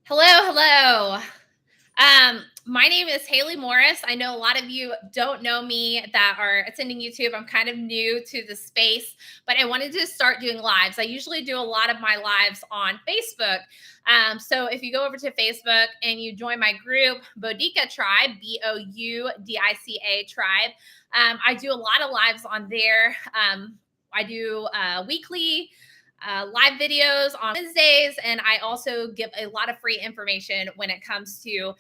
Hello, hello. My name is Haley Morris. I know a lot of you don't know me that are attending YouTube. I'm kind of new to the space, but I wanted to start doing lives. I usually do a lot of my lives on Facebook. So if you go over to Facebook and you join my group, Boudica Tribe, Boudica Tribe, I do a lot of lives on there. I do weekly live videos on Wednesdays, and I also give a lot of free information when it comes to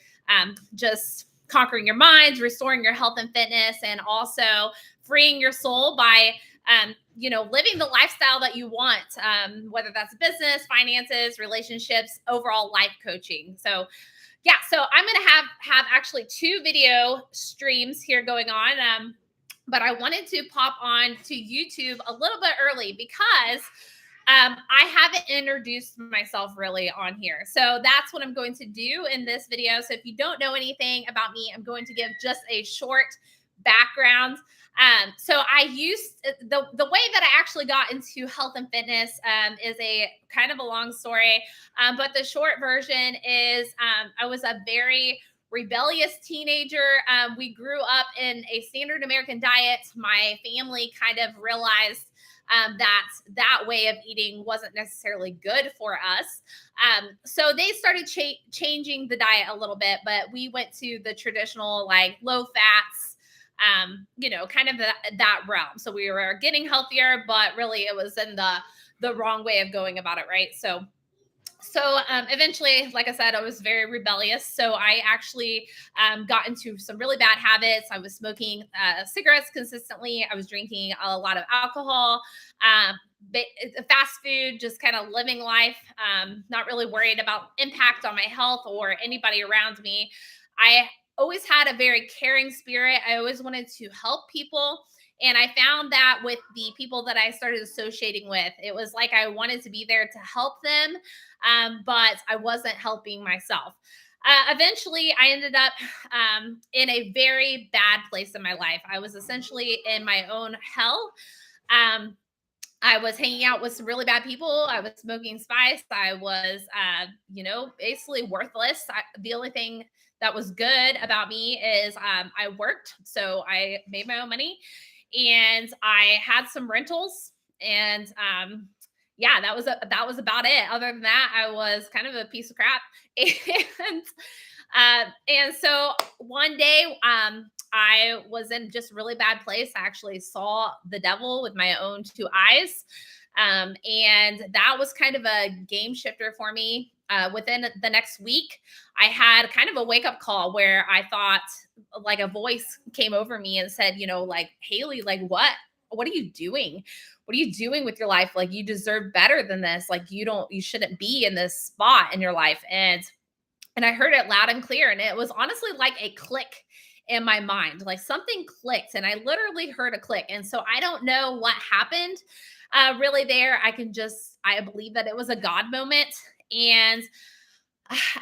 just conquering your minds, restoring your health and fitness, and also freeing your soul by living the lifestyle that you want, whether that's business, finances, relationships, overall life coaching. So yeah, so I'm going to have actually two video streams here going on. But I wanted to pop on to YouTube a little bit early because I haven't introduced myself really on here. So that's what I'm going to do in this video. So if you don't know anything about me, I'm going to give just a short background. So I used the way that I actually got into health and fitness is a kind of a long story. But the short version is I was a very rebellious teenager. We grew up in a standard American diet. My family kind of realized that way of eating wasn't necessarily good for us. So they started changing the diet a little bit, but we went to the traditional, like low fats, kind of that realm. So we were getting healthier, but really it was in the wrong way of going about it, right? So eventually, like I said, I was very rebellious. So I actually got into some really bad habits. I was smoking cigarettes consistently. I was drinking a lot of alcohol, fast food, just kind of living life, not really worried about impact on my health or anybody around me. I always had a very caring spirit. I always wanted to help people. And I found that with the people that I started associating with, it was like I wanted to be there to help them, but I wasn't helping myself. Eventually, I ended up in a very bad place in my life. I was essentially in my own hell. Um, I was hanging out with some really bad people. I was smoking spice. I was, basically worthless. The only thing that was good about me is I worked. So I made my own money and I had some rentals. And yeah, that was about it. Other than that, I was kind of a piece of crap. And so one day, I was in just a really bad place. I actually saw the devil with my own two eyes. And that was kind of a game shifter for me. Within the next week, I had kind of a wake up call where I thought, like, a voice came over me and said, like, Haley, like, what are you doing? What are you doing with your life? Like, you deserve better than this. Like, you shouldn't be in this spot in your life. And I heard it loud and clear. And it was honestly like a click in my mind, like something clicked and I literally heard a click. And so I don't know what happened really there. I believe that it was a God moment. And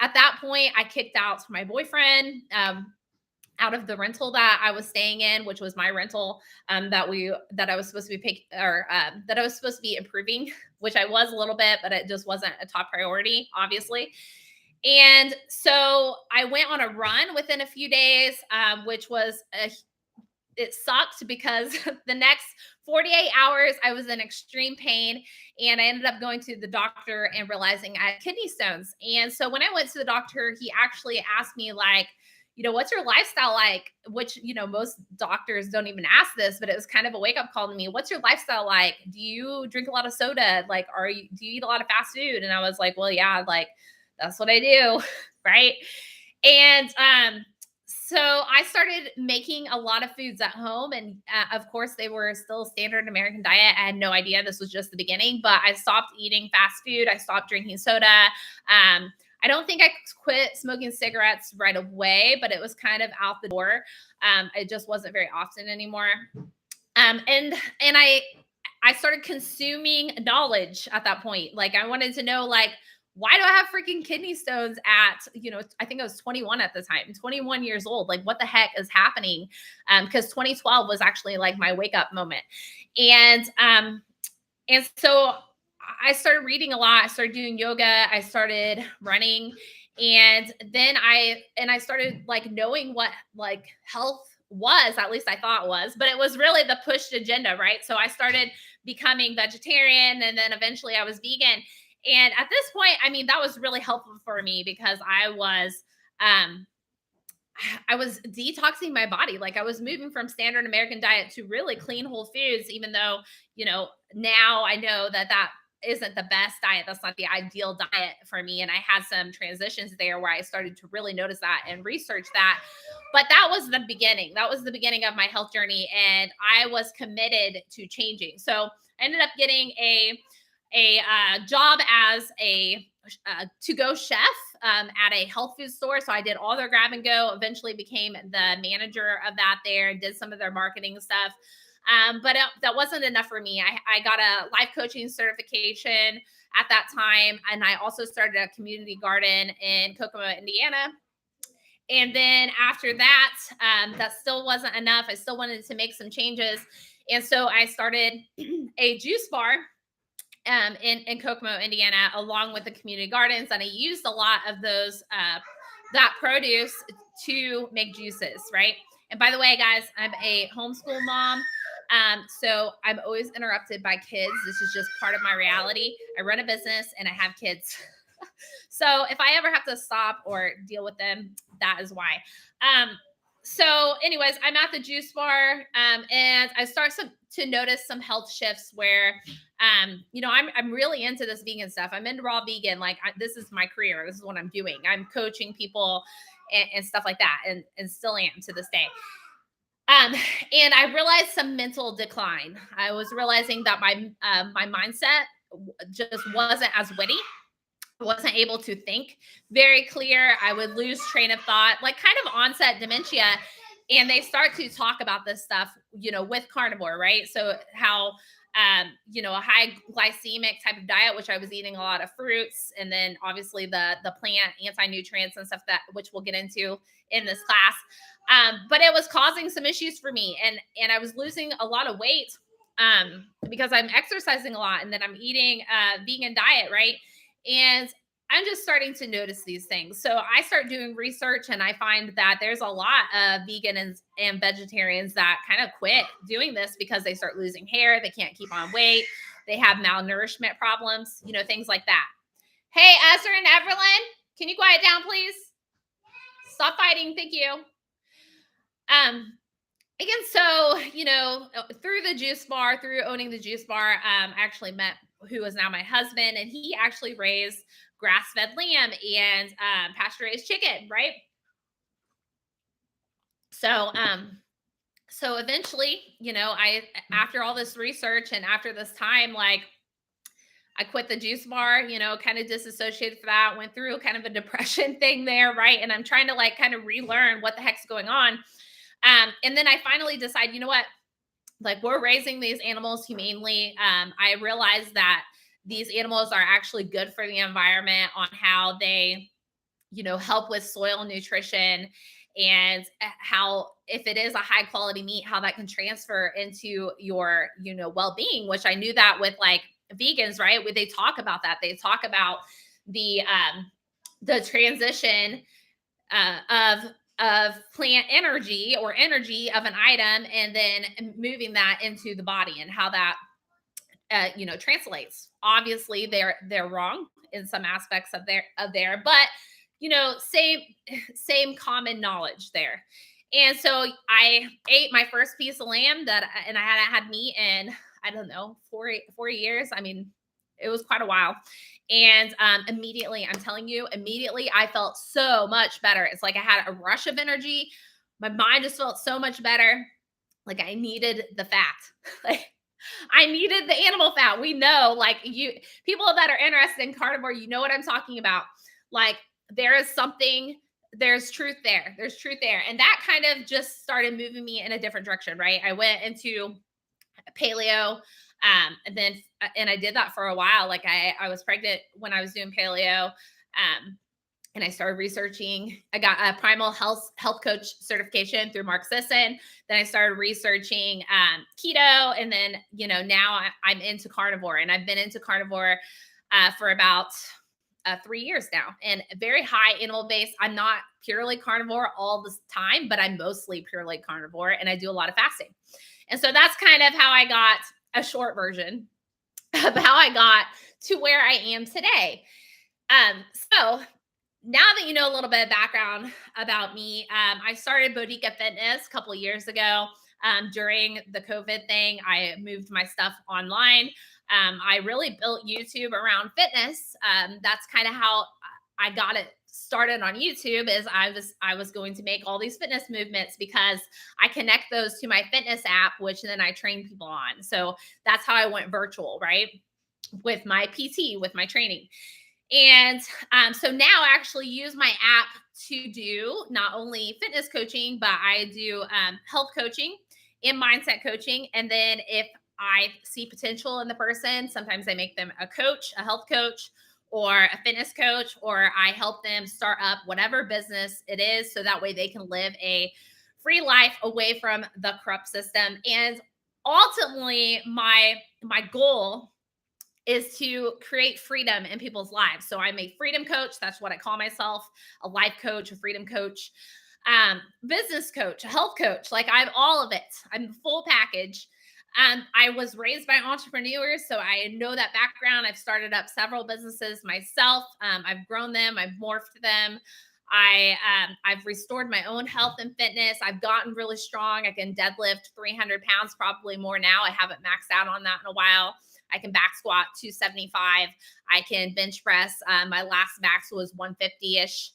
at that point, I kicked out my boyfriend out of the rental that I was staying in, which was my rental that I was supposed to be that I was supposed to be improving, which I was a little bit, but it just wasn't a top priority, obviously. And so I went on a run within a few days, which was it sucked because the next 48 hours I was in extreme pain and I ended up going to the doctor and realizing I had kidney stones. And so when I went to the doctor, he actually asked me, like, what's your lifestyle like? Which, most doctors don't even ask this, but it was kind of a wake up call to me. What's your lifestyle like? Do you drink a lot of soda? Like, do you eat a lot of fast food? And I was like, well, yeah, like, that's what I do. Right. And so I started making a lot of foods at home. And of course, they were still standard American diet. I had no idea this was just the beginning, but I stopped eating fast food. I stopped drinking soda. I don't think I quit smoking cigarettes right away, but it was kind of out the door. It just wasn't very often anymore. And I started consuming knowledge at that point. Like, I wanted to know, like, why do I have freaking kidney stones at, I think I was 21 at the time, 21 years old. Like, what the heck is happening? Because 2012 was actually like my wake up moment. And so I started reading a lot. I started doing yoga. I started running. And then I started like knowing what like health was, at least I thought was, but it was really the pushed agenda, right? So I started becoming vegetarian, and then eventually I was vegan. And at this point, I mean, that was really helpful for me because um I was detoxing my body. Like I was moving from standard American diet to really clean whole foods, even though, now I know that that isn't the best diet. That's not the ideal diet for me. And I had some transitions there where I started to really notice that and research that. But that was the beginning. That was the beginning of my health journey. And I was committed to changing. So I ended up getting a job as a to-go chef at a health food store. So I did all their grab and go, eventually became the manager of that there, did some of their marketing stuff. But that wasn't enough for me. I got a life coaching certification at that time. And I also started a community garden in Kokomo, Indiana. And then after that, that still wasn't enough. I still wanted to make some changes. And so I started a juice bar in Kokomo, Indiana, along with the community gardens. And I used a lot of that produce to make juices, right? And by the way, guys, I'm a homeschool mom. So I'm always interrupted by kids. This is just part of my reality. I run a business and I have kids. So if I ever have to stop or deal with them, that is why. So anyways, I'm at the juice bar, and I start to notice some health shifts where, I'm really into this vegan stuff. I'm into raw vegan. Like this is my career. This is what I'm doing. I'm coaching people and stuff like that, and still am to this day. And I realized some mental decline. I was realizing that my mindset just wasn't as witty. I wasn't able to think very clear. I would lose train of thought, like kind of onset dementia. And they start to talk about this stuff, with carnivore, right? So how, a high glycemic type of diet, which I was eating a lot of fruits, and then obviously the plant anti-nutrients and stuff that which we'll get into in this class. But it was causing some issues for me, and I was losing a lot of weight because I'm exercising a lot, and then I'm eating a vegan diet, right? And I'm just starting to notice these things. So I start doing research, and I find that there's a lot of vegans and vegetarians that kind of quit doing this because they start losing hair, they can't keep on weight, they have malnourishment problems, things like that. Hey, Esther and Evelyn, can you quiet down, please? Stop fighting. Thank you. Again, so, through the juice bar, through owning the juice bar, I actually met who is now my husband, and he actually raised grass-fed lamb and pasture-raised chicken, right? So eventually, after all this research and after this time, like I quit the juice bar, kind of disassociated for that, went through kind of a depression thing there, right? And I'm trying to like kind of relearn what the heck's going on. And then I finally decide, you know what? Like we're raising these animals humanely. I realized that these animals are actually good for the environment on how they, help with soil nutrition, and how if it is a high quality meat, how that can transfer into your, well-being, which I knew that with like vegans, right? They talk about that. They talk about the transition of plant energy or energy of an item, and then moving that into the body, and how that translates. Obviously they're wrong in some aspects of there, but same common knowledge there. And so I ate my first piece of lamb and I hadn't had meat in, I don't know, 4 years. I mean, it was quite a while. And immediately, I'm telling you, immediately I felt so much better. It's like I had a rush of energy. My mind just felt so much better. Like I needed the fat. Like I needed the animal fat. We know, like people that are interested in carnivore, you know what I'm talking about. Like there is something, there's truth there. There's truth there. And that kind of just started moving me in a different direction, right? I went into paleo. And I did that for a while. Like I was pregnant when I was doing paleo. And I started researching. I got a primal health coach certification through Mark Sisson. Then I started researching keto. And then, now I'm into carnivore, and I've been into carnivore for about 3 years now, and very high animal base. I'm not purely carnivore all the time, but I'm mostly purely carnivore, and I do a lot of fasting. And so that's kind of how I got a short version of how I got to where I am today. So now that you know a little bit of background about me, I started Bodega Fitness a couple of years ago. During the COVID thing, I moved my stuff online. I really built YouTube around fitness. That's kind of how I got it started on YouTube. Is I was going to make all these fitness movements because I connect those to my fitness app, which then I train people on. So that's how I went virtual, right? With my PT, with my training. And so now I actually use my app to do not only fitness coaching, but I do health coaching and mindset coaching. And then if I see potential in the person, sometimes I make them a coach, a health coach, or a fitness coach, or I help them start up whatever business it is so that way they can live a free life away from the corrupt system. And ultimately, my goal is to create freedom in people's lives. So I'm a freedom coach. That's what I call myself, a life coach, a freedom coach, business coach, a health coach. Like I'm all of it. I'm the full package. I was raised by entrepreneurs, so I know that background. I've started up several businesses myself. I've grown them. I've morphed them. I've restored my own health and fitness. I've gotten really strong. I can deadlift 300 pounds, probably more now. I haven't maxed out on that in a while. I can back squat 275. I can bench press. My last max was 150-ish.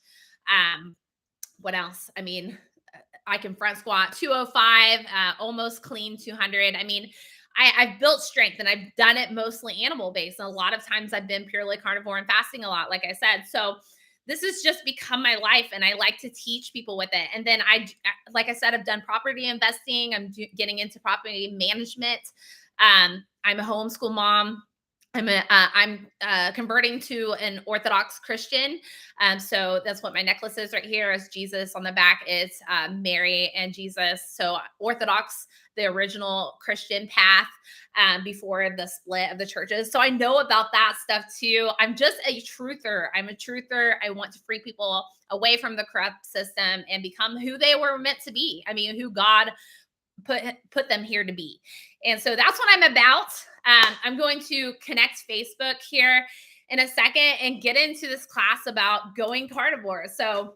What else? I mean, I can front squat 205, almost clean 200. I mean, I've built strength and I've done it mostly animal based. And a lot of times I've been purely carnivore and fasting a lot, like I said. So this has just become my life, and I like to teach people with it. And then like I said, I've done property investing. I'm getting into property management. I'm a homeschool mom. I'm converting to an Orthodox Christian. So that's what my necklace is right here. Is Jesus on the back is Mary and Jesus. So Orthodox, the original Christian path before the split of the churches. So I know about that stuff too. I'm just a truther. I'm a truther. I want to free people away from the corrupt system and become who they were meant to be. I mean, who God put them here to be. And so that's what I'm about. I'm going to connect Facebook here in a second and get into this class about going carnivore. So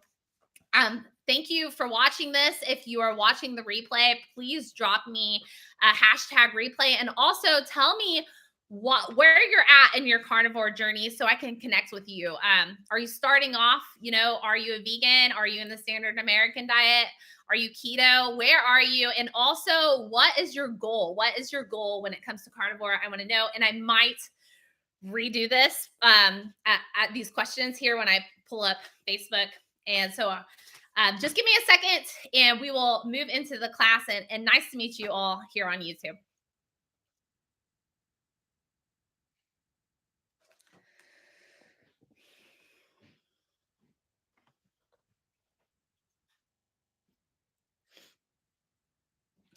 thank you for watching this. If you are watching the replay, please drop me a hashtag replay, and also tell me where you're at in your carnivore journey so I can connect with you. Are you starting off, are you a vegan? Are you in the standard American diet? Are you keto? Where are you? And also, what is your goal? What is your goal when it comes to carnivore? I want to know. And I might redo this at these questions here when I pull up Facebook. And so just give me a second and we will move into the class. And nice to meet you all here on YouTube.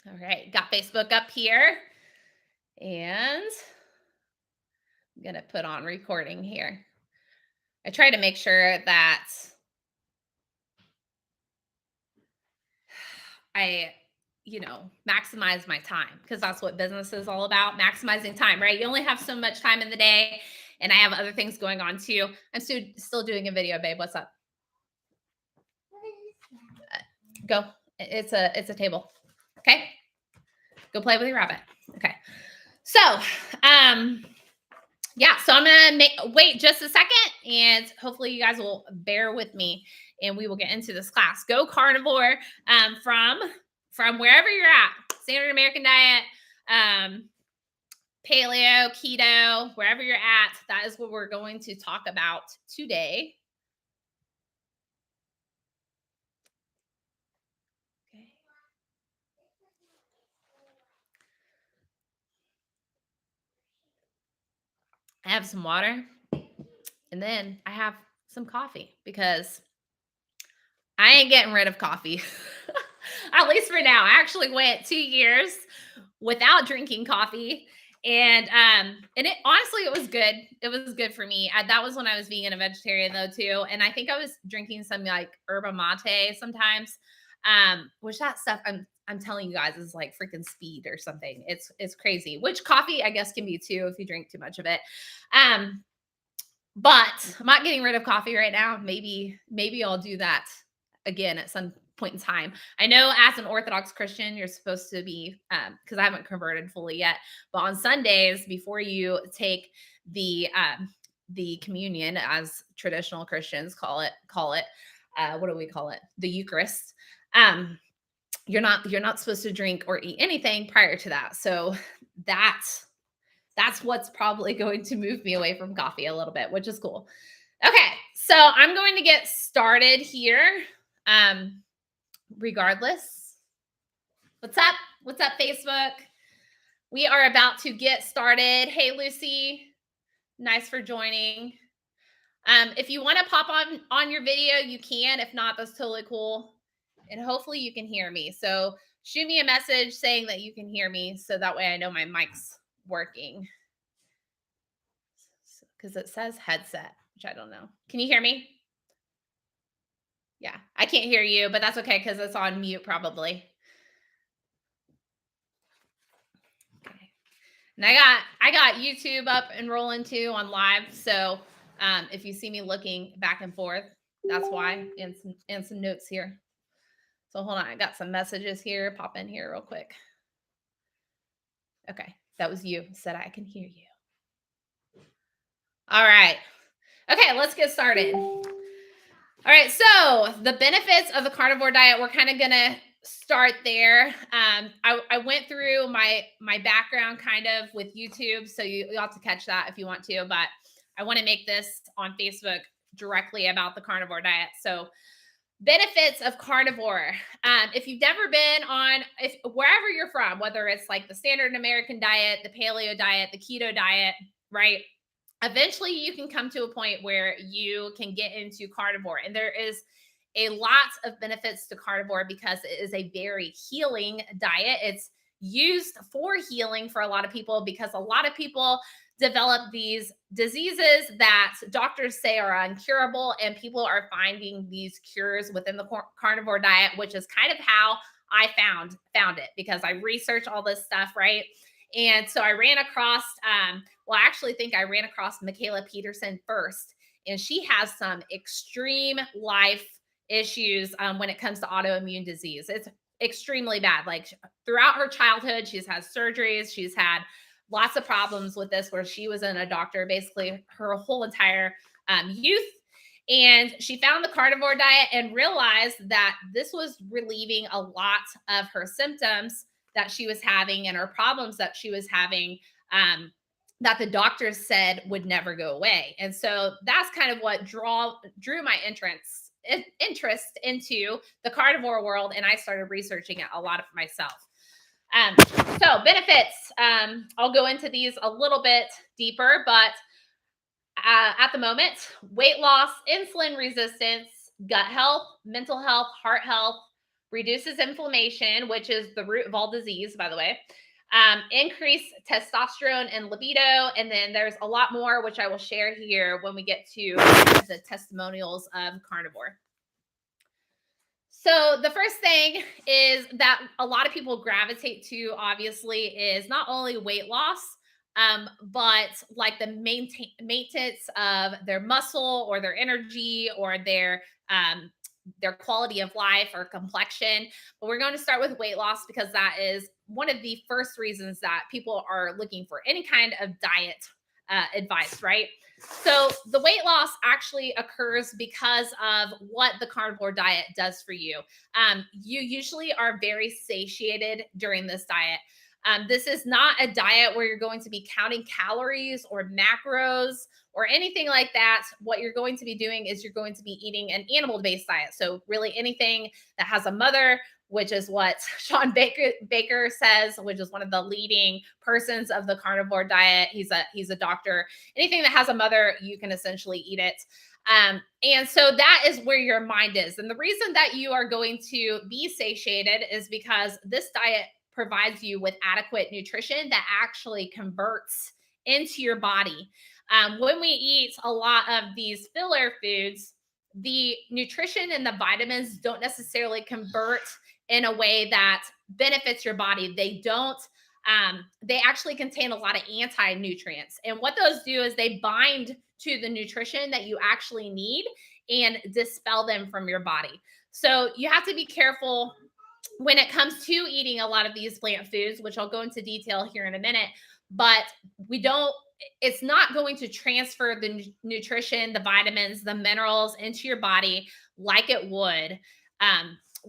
All right, got Facebook up here. And I'm going to put on recording here. I try to make sure that I, maximize my time, because that's what business is all about, maximizing time, right? You only have so much time in the day, and I have other things going on too. I'm still doing a video, babe. What's up? Go. It's a table. Okay. Go play with your rabbit. Okay. So, yeah, so I'm going to wait just a second, and hopefully you guys will bear with me and we will get into this class. Go carnivore from wherever you're at. Standard American diet, paleo, keto, wherever you're at. That is what we're going to talk about today. Okay. I have some water, and then I have some coffee, because I ain't getting rid of coffee. At least for now. I actually went 2 years without drinking coffee. And it honestly, it was good. It was good for me. That was when I was vegan and vegetarian though too. And I think I was drinking some like yerba mate sometimes. Which that stuff I'm telling you guys is like freaking speed or something. It's crazy. Which coffee I guess can be too if you drink too much of it. But I'm not getting rid of coffee right now. Maybe I'll do that again at some point in time. I know as an Orthodox Christian, you're supposed to be, because I haven't converted fully yet, but on Sundays before you take the communion, as traditional Christians call it, what do we call it? The Eucharist. You're not supposed to drink or eat anything prior to that. So that's what's probably going to move me away from coffee a little bit, which is cool. Okay, so I'm going to get started here. Regardless, what's up? What's up, Facebook? We are about to get started. Hey, Lucy, nice for joining. If you want to pop on your video, you can. If not, that's totally cool. And hopefully you can hear me. So shoot me a message saying that you can hear me, so that way I know my mic's working. Because it says headset, which I don't know. Can you hear me? Yeah, I can't hear you, but that's okay because it's on mute probably. Okay. And I got YouTube up and rolling too on live. So if you see me looking back and forth, that's why, and some notes here. So hold on, I got some messages here. Pop in here real quick. Okay, that was you. Said I can hear you. All right. Okay, let's get started. All right, so the benefits of the carnivore diet, we're kind of going to start there. I went through my background kind of with YouTube, so you'll have to catch that if you want to, but I want to make this on Facebook directly about the carnivore diet. So benefits of carnivore. If you've never been on, wherever you're from, whether it's like the standard American diet, the paleo diet, the keto diet, right? Eventually you can come to a point where you can get into carnivore, and there is a lot of benefits to carnivore because it is a very healing diet. It's used for healing for a lot of people because a lot of people develop these diseases that doctors say are incurable, and people are finding these cures within the carnivore diet, which is kind of how I found it, because I researched all this stuff, right? And so I ran across, I actually think I ran across Michaela Peterson first, and she has some extreme life issues when it comes to autoimmune disease. It's extremely bad. Like throughout her childhood, she's had surgeries. She's had lots of problems with this, where she was in a doctor basically her whole entire youth. And she found the carnivore diet and realized that this was relieving a lot of her symptoms that she was having and her problems that she was having, that the doctors said would never go away. And so that's kind of what drew my interest into the carnivore world. And I started researching it a lot for myself. So benefits, I'll go into these a little bit deeper, but at the moment, weight loss, insulin resistance, gut health, mental health, heart health, reduces inflammation, which is the root of all disease, by the way, increase testosterone and libido. And then there's a lot more, which I will share here when we get to the testimonials of carnivore. So the first thing is that a lot of people gravitate to, obviously, is not only weight loss, but like the maintenance of their muscle or their energy or their quality of life or complexion. But we're going to start with weight loss because that is one of the first reasons that people are looking for any kind of diet advice, right? So the weight loss actually occurs because of what the carnivore diet does for you. You usually are very satiated during this diet. This is not a diet where you're going to be counting calories or macros or anything like that. What you're going to be doing is you're going to be eating an animal-based diet. So really anything that has a mother, which is what Sean Baker says, which is one of the leading persons of the carnivore diet. He's a doctor. Anything that has a mother, you can essentially eat it. And so that is where your mind is. And the reason that you are going to be satiated is because this diet provides you with adequate nutrition that actually converts into your body. When we eat a lot of these filler foods, the nutrition and the vitamins don't necessarily convert in a way that benefits your body. They don't. They actually contain a lot of anti-nutrients. And what those do is they bind to the nutrition that you actually need and dispel them from your body. So you have to be careful when it comes to eating a lot of these plant foods, which I'll go into detail here in a minute, but we don't, it's not going to transfer the nutrition, the vitamins, the minerals into your body like it would.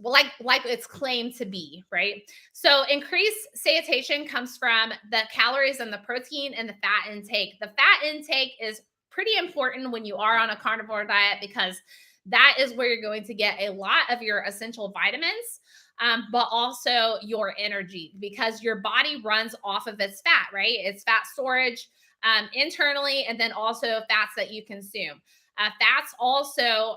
Like it's claimed to be, right? So increased satiation comes from the calories and the protein and the fat intake. The fat intake is pretty important when you are on a carnivore diet because that is where you're going to get a lot of your essential vitamins, but also your energy because your body runs off of its fat, right? It's fat storage internally, and then also fats that you consume. Fats also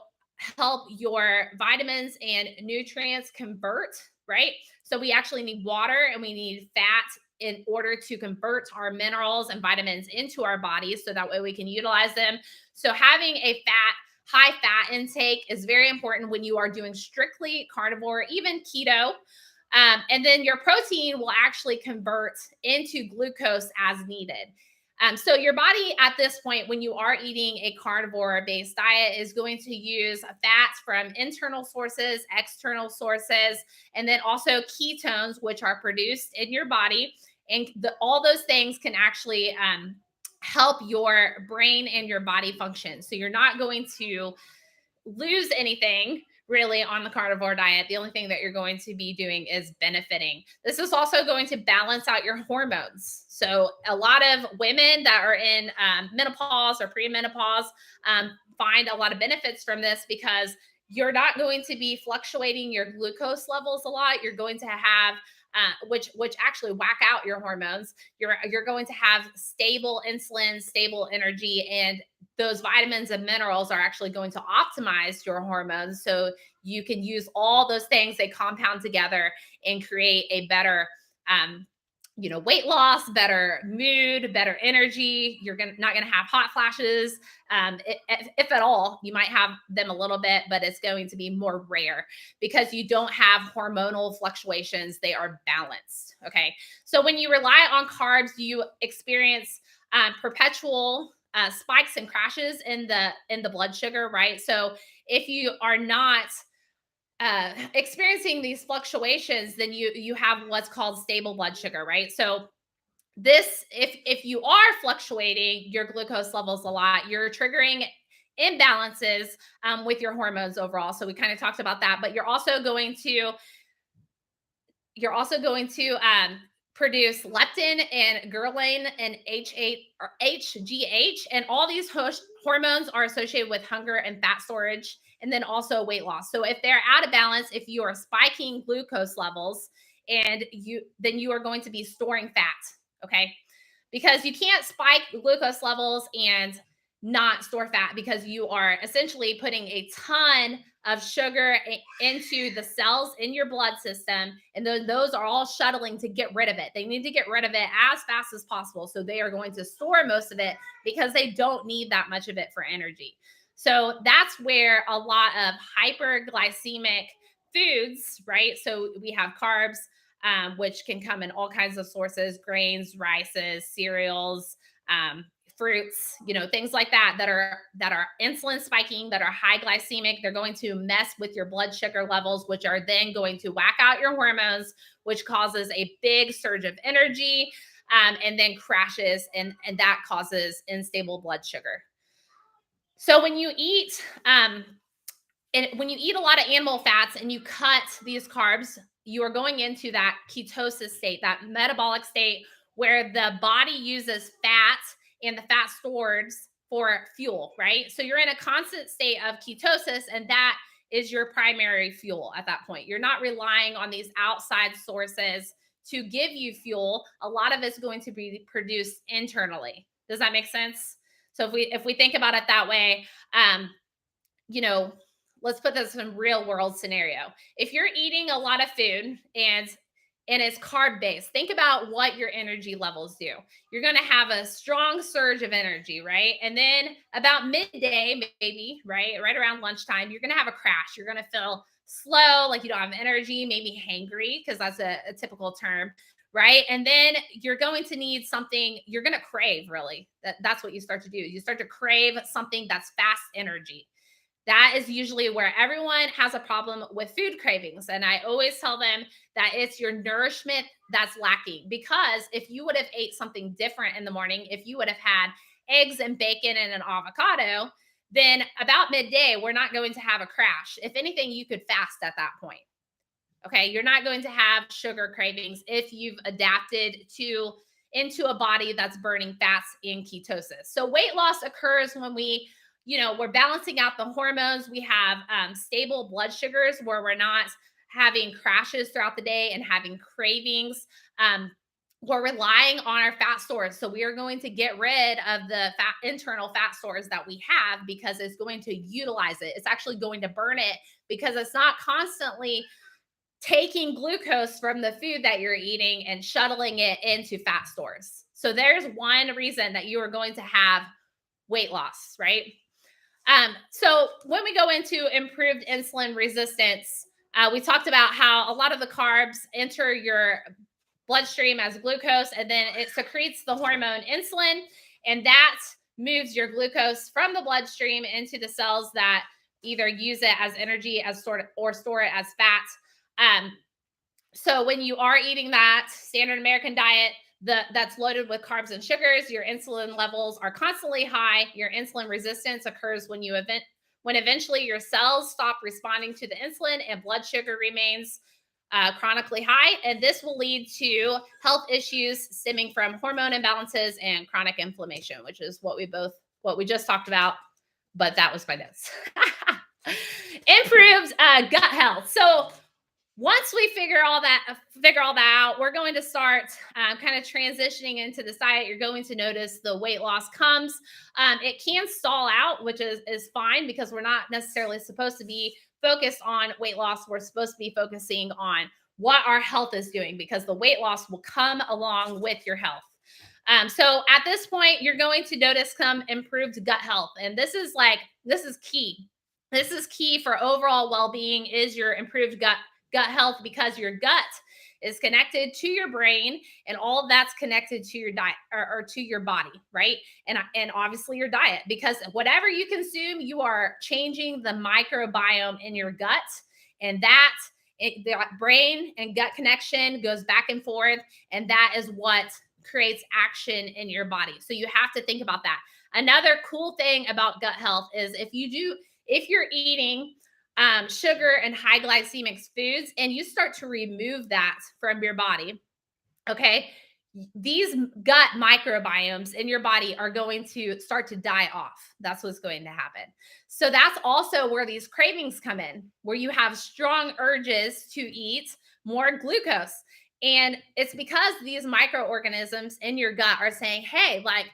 help your vitamins and nutrients convert, right? So we actually need water and we need fat in order to convert our minerals and vitamins into our bodies so that way we can utilize them. So having a high fat intake is very important when you are doing strictly carnivore, even keto. And then your protein will actually convert into glucose as needed. So your body at this point, when you are eating a carnivore based diet, is going to use fats from internal sources, external sources, and then also ketones, which are produced in your body. And all those things can actually help your brain and your body function. So you're not going to lose anything really on the carnivore diet. The only thing that you're going to be doing is benefiting. This is also going to balance out your hormones. So a lot of women that are in menopause or premenopause find a lot of benefits from this because you're not going to be fluctuating your glucose levels a lot. You're going to have which actually whack out your hormones. You're going to have stable insulin, stable energy, and those vitamins and minerals are actually going to optimize your hormones. So you can use all those things, they compound together and create a better, weight loss, better mood, better energy. You're not going to have hot flashes. If at all, you might have them a little bit, but it's going to be more rare because you don't have hormonal fluctuations. They are balanced. Okay. So when you rely on carbs, you experience perpetual spikes and crashes in the blood sugar, right? So if you are not experiencing these fluctuations, then you have what's called stable blood sugar, right? So this, if you are fluctuating your glucose levels a lot, you're triggering imbalances with your hormones overall. So we kind of talked about that, but you're also going to produce leptin and ghrelin and H8 or HGH, and all these hormones are associated with hunger and fat storage, and then also weight loss. So if they're out of balance, if you are spiking glucose levels, and then you are going to be storing fat, okay? Because you can't spike glucose levels and not store fat because you are essentially putting a ton of sugar into the cells in your blood system, and those are all shuttling to get rid of it. They need to get rid of it as fast as possible, so they are going to store most of it because they don't need that much of it for energy. So that's where a lot of hyperglycemic foods, right? So we have carbs, which can come in all kinds of sources: grains, rices, cereals, fruits, things like that are insulin spiking, that are high glycemic. They're going to mess with your blood sugar levels, which are then going to whack out your hormones, which causes a big surge of energy, and then crashes, and that causes unstable blood sugar. So when you eat a lot of animal fats and you cut these carbs, you are going into that ketosis state, that metabolic state where the body uses fat and the fat stores for fuel, right? So you're in a constant state of ketosis, and that is your primary fuel at that point. You're not relying on these outside sources to give you fuel. A lot of it's going to be produced internally. Does that make sense? So if we think about it that way, you know, let's put this in real world scenario. If you're eating a lot of food and and it's carb based. Think about what your energy levels do. You're going to have a strong surge of energy, right? And then about midday, maybe, right around lunchtime, you're going to have a crash. You're going to feel slow, like you don't have energy, maybe hangry, because that's a typical term, right? And then you're going to need something, you're going to crave, really. That's what you start to do. You start to crave something that's fast energy. That is usually where everyone has a problem with food cravings. And I always tell them that it's your nourishment that's lacking. Because if you would have ate something different in the morning, if you would have had eggs and bacon and an avocado, then about midday, we're not going to have a crash. If anything, you could fast at that point. Okay. You're not going to have sugar cravings if you've adapted into a body that's burning fats in ketosis. So weight loss occurs when we're balancing out the hormones. We have stable blood sugars where we're not having crashes throughout the day and having cravings. We're relying on our fat stores. So we are going to get rid of the internal fat stores that we have because it's going to utilize it. It's actually going to burn it because it's not constantly taking glucose from the food that you're eating and shuttling it into fat stores. So there's one reason that you are going to have weight loss, right? So when we go into improved insulin resistance, we talked about how a lot of the carbs enter your bloodstream as glucose, and then it secretes the hormone insulin, and that moves your glucose from the bloodstream into the cells that either use it as energy or store it as fat. So when you are eating that standard American diet that's loaded with carbs and sugars, your insulin levels are constantly high. Your insulin resistance occurs when eventually your cells stop responding to the insulin and blood sugar remains chronically high. And this will lead to health issues stemming from hormone imbalances and chronic inflammation, which is what we just talked about. But that was my notes. Improved gut health. So once we figure all that out, we're going to start kind of transitioning into this diet. You're going to notice the weight loss comes. It can stall out, which is fine because we're not necessarily supposed to be focused on weight loss. We're supposed to be focusing on what our health is doing because the weight loss will come along with your health. So at this point, you're going to notice some improved gut health. And this is key. This is key for overall well-being is your improved gut health because your gut is connected to your brain and all of that's connected to your diet or to your body, right? And obviously your diet, because whatever you consume, you are changing the microbiome in your gut, and the brain and gut connection goes back and forth, and that is what creates action in your body. So you have to think about that. Another cool thing about gut health is if you're eating sugar and high glycemic foods, and you start to remove that from your body, okay, these gut microbiomes in your body are going to start to die off. That's what's going to happen. So that's also where these cravings come in, where you have strong urges to eat more glucose. And it's because these microorganisms in your gut are saying, hey, like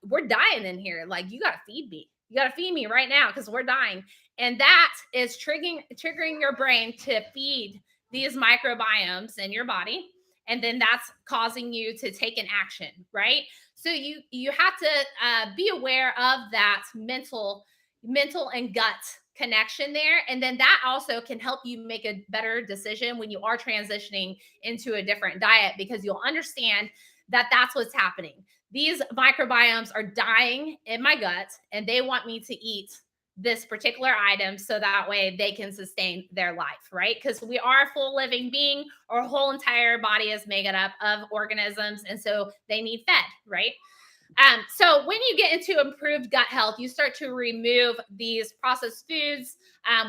we're dying in here. Like you got to feed me. You got to feed me right now because we're dying. And that is triggering your brain to feed these microbiomes in your body. And then that's causing you to take an action, right? So you have to be aware of that mental and gut connection there. And then that also can help you make a better decision when you are transitioning into a different diet, because you'll understand that that's what's happening. These microbiomes are dying in my gut and they want me to eat this particular item so that way they can sustain their life, right? Because we are a full living being. Our whole entire body is made up of organisms, and so they need fed, right? So when you get into improved gut health, you start to remove these processed foods,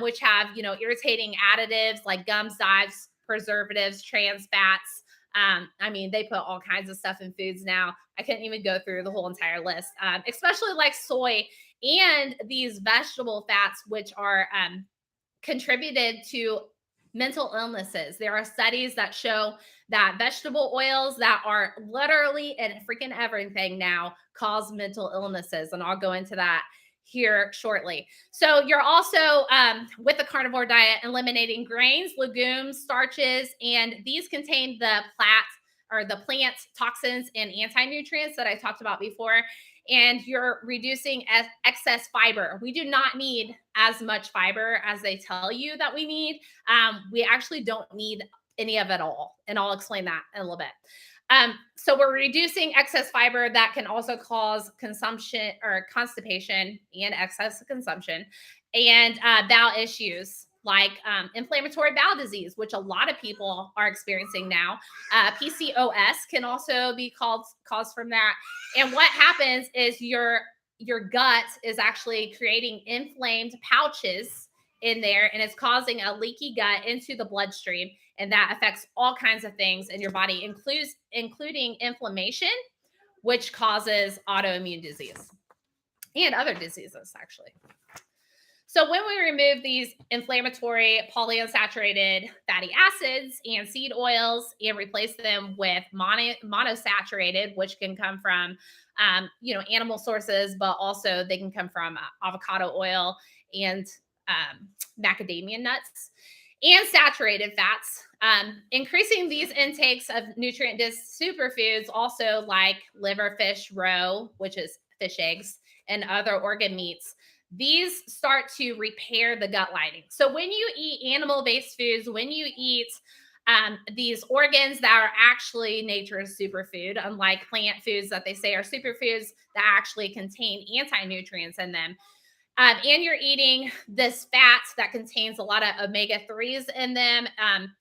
which have, irritating additives like gums, dyes, preservatives, trans fats. They put all kinds of stuff in foods now. I couldn't even go through the whole entire list, especially like soy and these vegetable fats, which are contributed to mental illnesses. There are studies that show that vegetable oils that are literally in freaking everything now cause mental illnesses. And I'll go into that here shortly. So you're also, with the carnivore diet, eliminating grains, legumes, starches, and these contain the plant toxins and anti-nutrients that I talked about before. And you're reducing excess fiber. We do not need as much fiber as they tell you that we need. We actually don't need any of it all. And I'll explain that in a little bit. So we're reducing excess fiber that can also cause consumption or constipation and excess consumption and bowel issues like inflammatory bowel disease, which a lot of people are experiencing now. PCOS can also be caused from that. And what happens is your gut is actually creating inflamed pouches in there, and it's causing a leaky gut into the bloodstream, and that affects all kinds of things in your body, including inflammation, which causes autoimmune disease and other diseases, actually. So when we remove these inflammatory polyunsaturated fatty acids and seed oils and replace them with monosaturated, which can come from animal sources, but also they can come from avocado oil and macadamia nuts, and saturated fats. Increasing these intakes of nutrient-dense superfoods, also like liver, fish, roe, which is fish eggs, and other organ meats, these start to repair the gut lining. So when you eat animal-based foods, when you eat these organs that are actually nature's superfood, unlike plant foods that they say are superfoods that actually contain anti-nutrients in them, and you're eating this fat that contains a lot of omega-3s in them,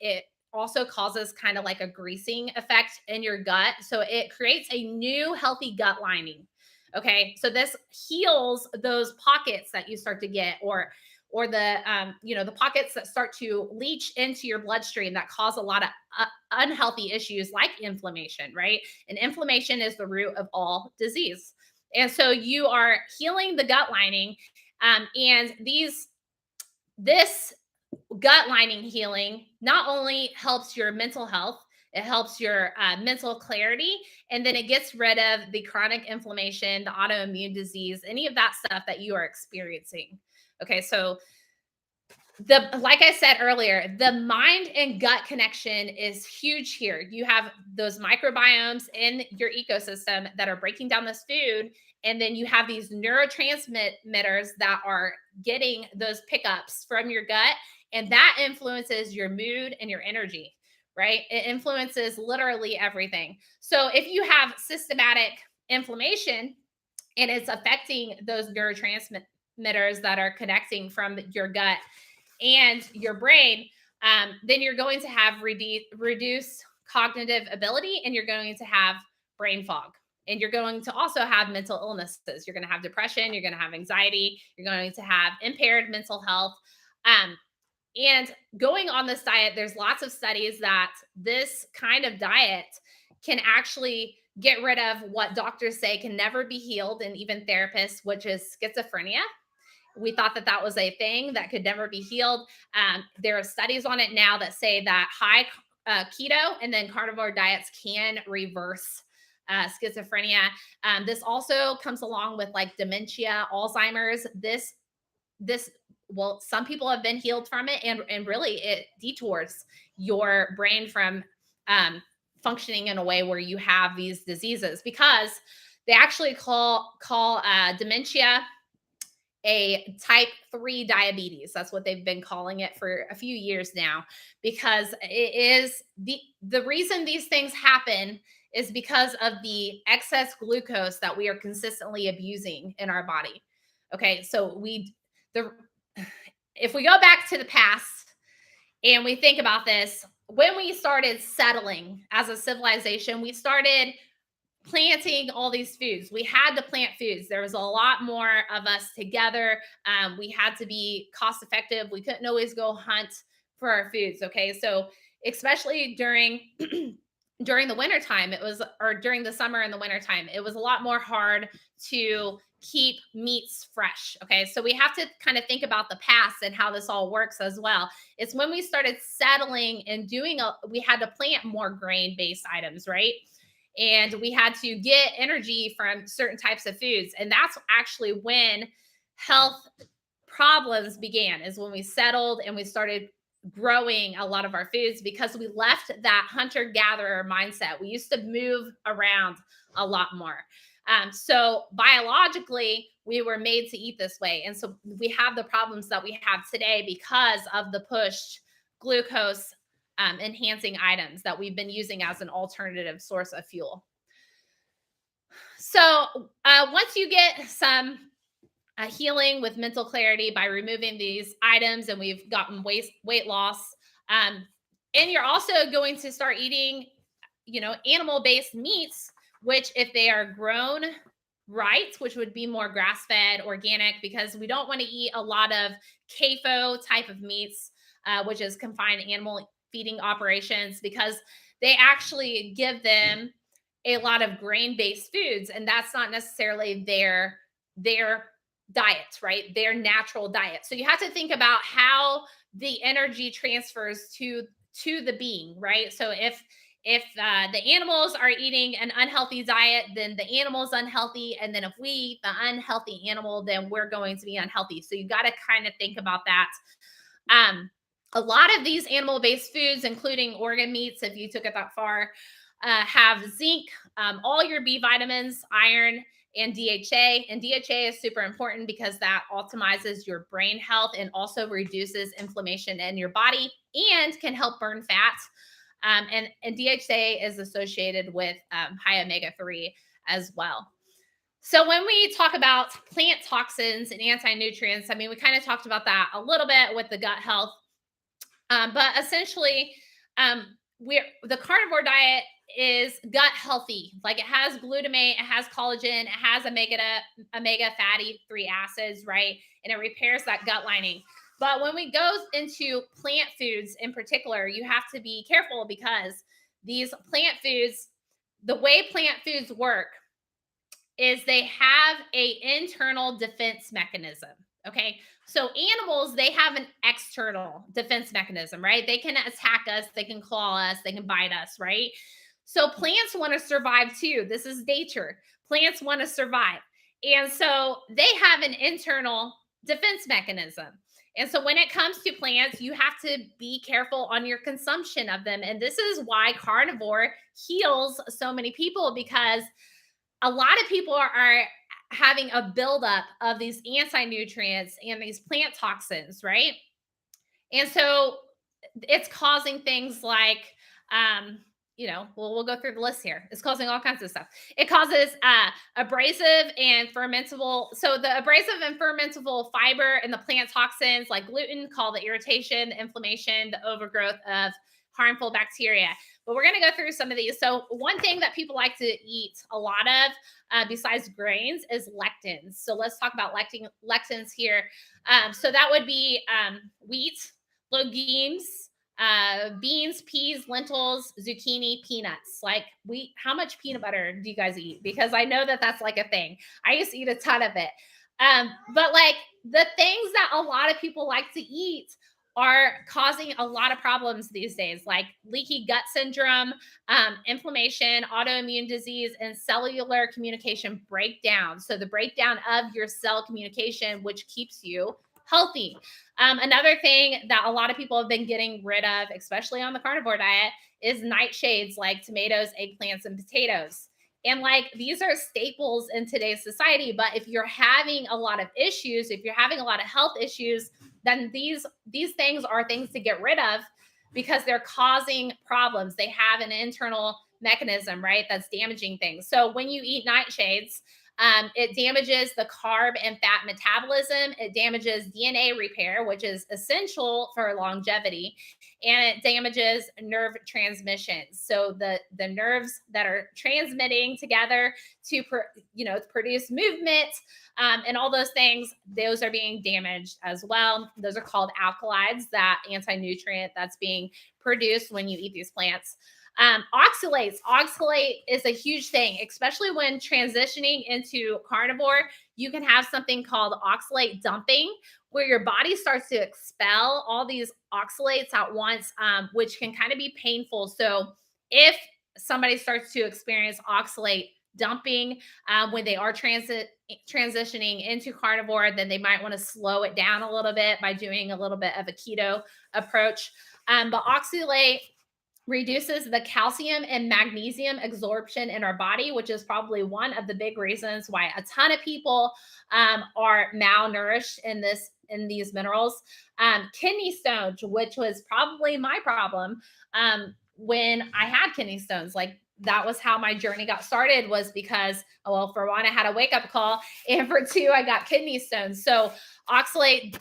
it also causes kind of like a greasing effect in your gut. So it creates a new healthy gut lining. Okay. So this heals those pockets that you start to get, or the pockets that start to leach into your bloodstream that cause a lot of unhealthy issues like inflammation, right? And inflammation is the root of all disease. And so you are healing the gut lining. And this gut lining healing not only helps your mental health, it helps your mental clarity, and then it gets rid of the chronic inflammation, the autoimmune disease, any of that stuff that you are experiencing. Okay, so like I said earlier, the mind and gut connection is huge here. You have those microbiomes in your ecosystem that are breaking down this food. And then you have these neurotransmitters that are getting those pickups from your gut. And that influences your mood and your energy, right? It influences literally everything. So if you have systematic inflammation and it's affecting those neurotransmitters that are connecting from your gut and your brain, then you're going to have reduced cognitive ability, and you're going to have brain fog. And you're going to also have mental illnesses. You're going to have depression. You're going to have anxiety. You're going to have impaired mental health. And going on this diet, there's lots of studies that this kind of diet can actually get rid of what doctors say can never be healed, and even therapists, which is schizophrenia. We thought that that was a thing that could never be healed. There are studies on it now that say that high keto and then carnivore diets can reverse schizophrenia. This also comes along with like dementia, Alzheimer's. Well, some people have been healed from it, and really it detours your brain from functioning in a way where you have these diseases, because they actually call dementia a type 3 diabetes. That's what they've been calling it for a few years now, because it is the reason these things happen is because of the excess glucose that we are consistently abusing in our body. Okay, so if we go back to the past and we think about this, when we started settling as a civilization, we started planting all these foods. We had to plant foods. There was a lot more of us together. We had to be cost effective. We couldn't always go hunt for our foods. Okay. So especially during during the wintertime, or during the summer and the wintertime, it was a lot more hard to keep meats fresh. Okay. So we have to kind of think about the past and how this all works as well. It's when we started settling and we had to plant more grain-based items, right? And we had to get energy from certain types of foods. And that's actually when health problems began, is when we settled and we started growing a lot of our foods, because we left that hunter gatherer mindset. We used to move around a lot more. So biologically, we were made to eat this way. And so we have the problems that we have today because of the pushed glucose enhancing items that we've been using as an alternative source of fuel. So once you get some healing with mental clarity by removing these items, and we've gotten weight loss, um, and you're also going to start eating, animal-based meats, which, if they are grown right, which would be more grass-fed, organic, because we don't want to eat a lot of CAFO type of meats, which is confined animal feeding operations, because they actually give them a lot of grain-based foods, and that's not necessarily their diet, right? Their natural diet. So you have to think about how the energy transfers to the being, right? So if the animals are eating an unhealthy diet, then the animal's unhealthy, and then if we eat the unhealthy animal, then we're going to be unhealthy. So you got to kind of think about that. A lot of these animal-based foods, including organ meats, if you took it that far, have zinc, all your B vitamins, iron, and DHA. And DHA is super important because that optimizes your brain health and also reduces inflammation in your body and can help burn fat. And DHA is associated with high omega-3 as well. So when we talk about plant toxins and anti-nutrients, I mean, we kind of talked about that a little bit with the gut health. But essentially, the carnivore diet is gut healthy. Like, it has glutamate, it has collagen, it has omega fatty 3 acids, right? And it repairs that gut lining. But when we go into plant foods in particular, you have to be careful, because these plant foods, the way plant foods work is they have a internal defense mechanism. Okay. So animals, they have an external defense mechanism, right? They can attack us, they can claw us, they can bite us, right? So plants want to survive too. This is nature. Plants want to survive. And so they have an internal defense mechanism. And so when it comes to plants, you have to be careful on your consumption of them. And this is why carnivore heals so many people, because a lot of people are having a buildup of these anti-nutrients and these plant toxins, right? And so it's causing things like, we'll go through the list here. It's causing all kinds of stuff. It causes abrasive and fermentable. So the abrasive and fermentable fiber and the plant toxins like gluten cause the irritation, the inflammation, the overgrowth of harmful bacteria. But we're going to go through some of these. So one thing that people like to eat a lot of, besides grains, is lectins. So let's talk about lectins here. So that would be wheat, legumes, beans, peas, lentils, zucchini, peanuts. Like, how much peanut butter do you guys eat? Because I know that that's like a thing. I used to eat a ton of it. But like, the things that a lot of people like to eat are causing a lot of problems these days, like leaky gut syndrome, inflammation, autoimmune disease, and cellular communication breakdown. So the breakdown of your cell communication, which keeps you healthy. Another thing that a lot of people have been getting rid of, especially on the carnivore diet, is nightshades like tomatoes, eggplants, and potatoes. And like, these are staples in today's society. But if you're having a lot of issues, if you're having a lot of health issues, then these things are things to get rid of, because they're causing problems. They have an internal mechanism, right, that's damaging things. So when you eat nightshades, it damages the carb and fat metabolism. It damages DNA repair, which is essential for longevity, and it damages nerve transmissions. So the nerves that are transmitting together to produce movement, and all those things, those are being damaged as well. Those are called alkaloids, that anti-nutrient that's being produced when you eat these plants. Oxalate is a huge thing, especially when transitioning into carnivore. You can have something called oxalate dumping, where your body starts to expel all these oxalates at once, which can kind of be painful. So if somebody starts to experience oxalate dumping when they are transitioning into carnivore, then they might want to slow it down a little bit by doing a little bit of a keto approach. But oxalate reduces the calcium and magnesium absorption in our body, which is probably one of the big reasons why a ton of people are malnourished in these minerals. Kidney stones, which was probably my problem when I had kidney stones. Like that was how my journey got started, was because, well, for one, I had a wake up call, and for two, I got kidney stones. So oxalate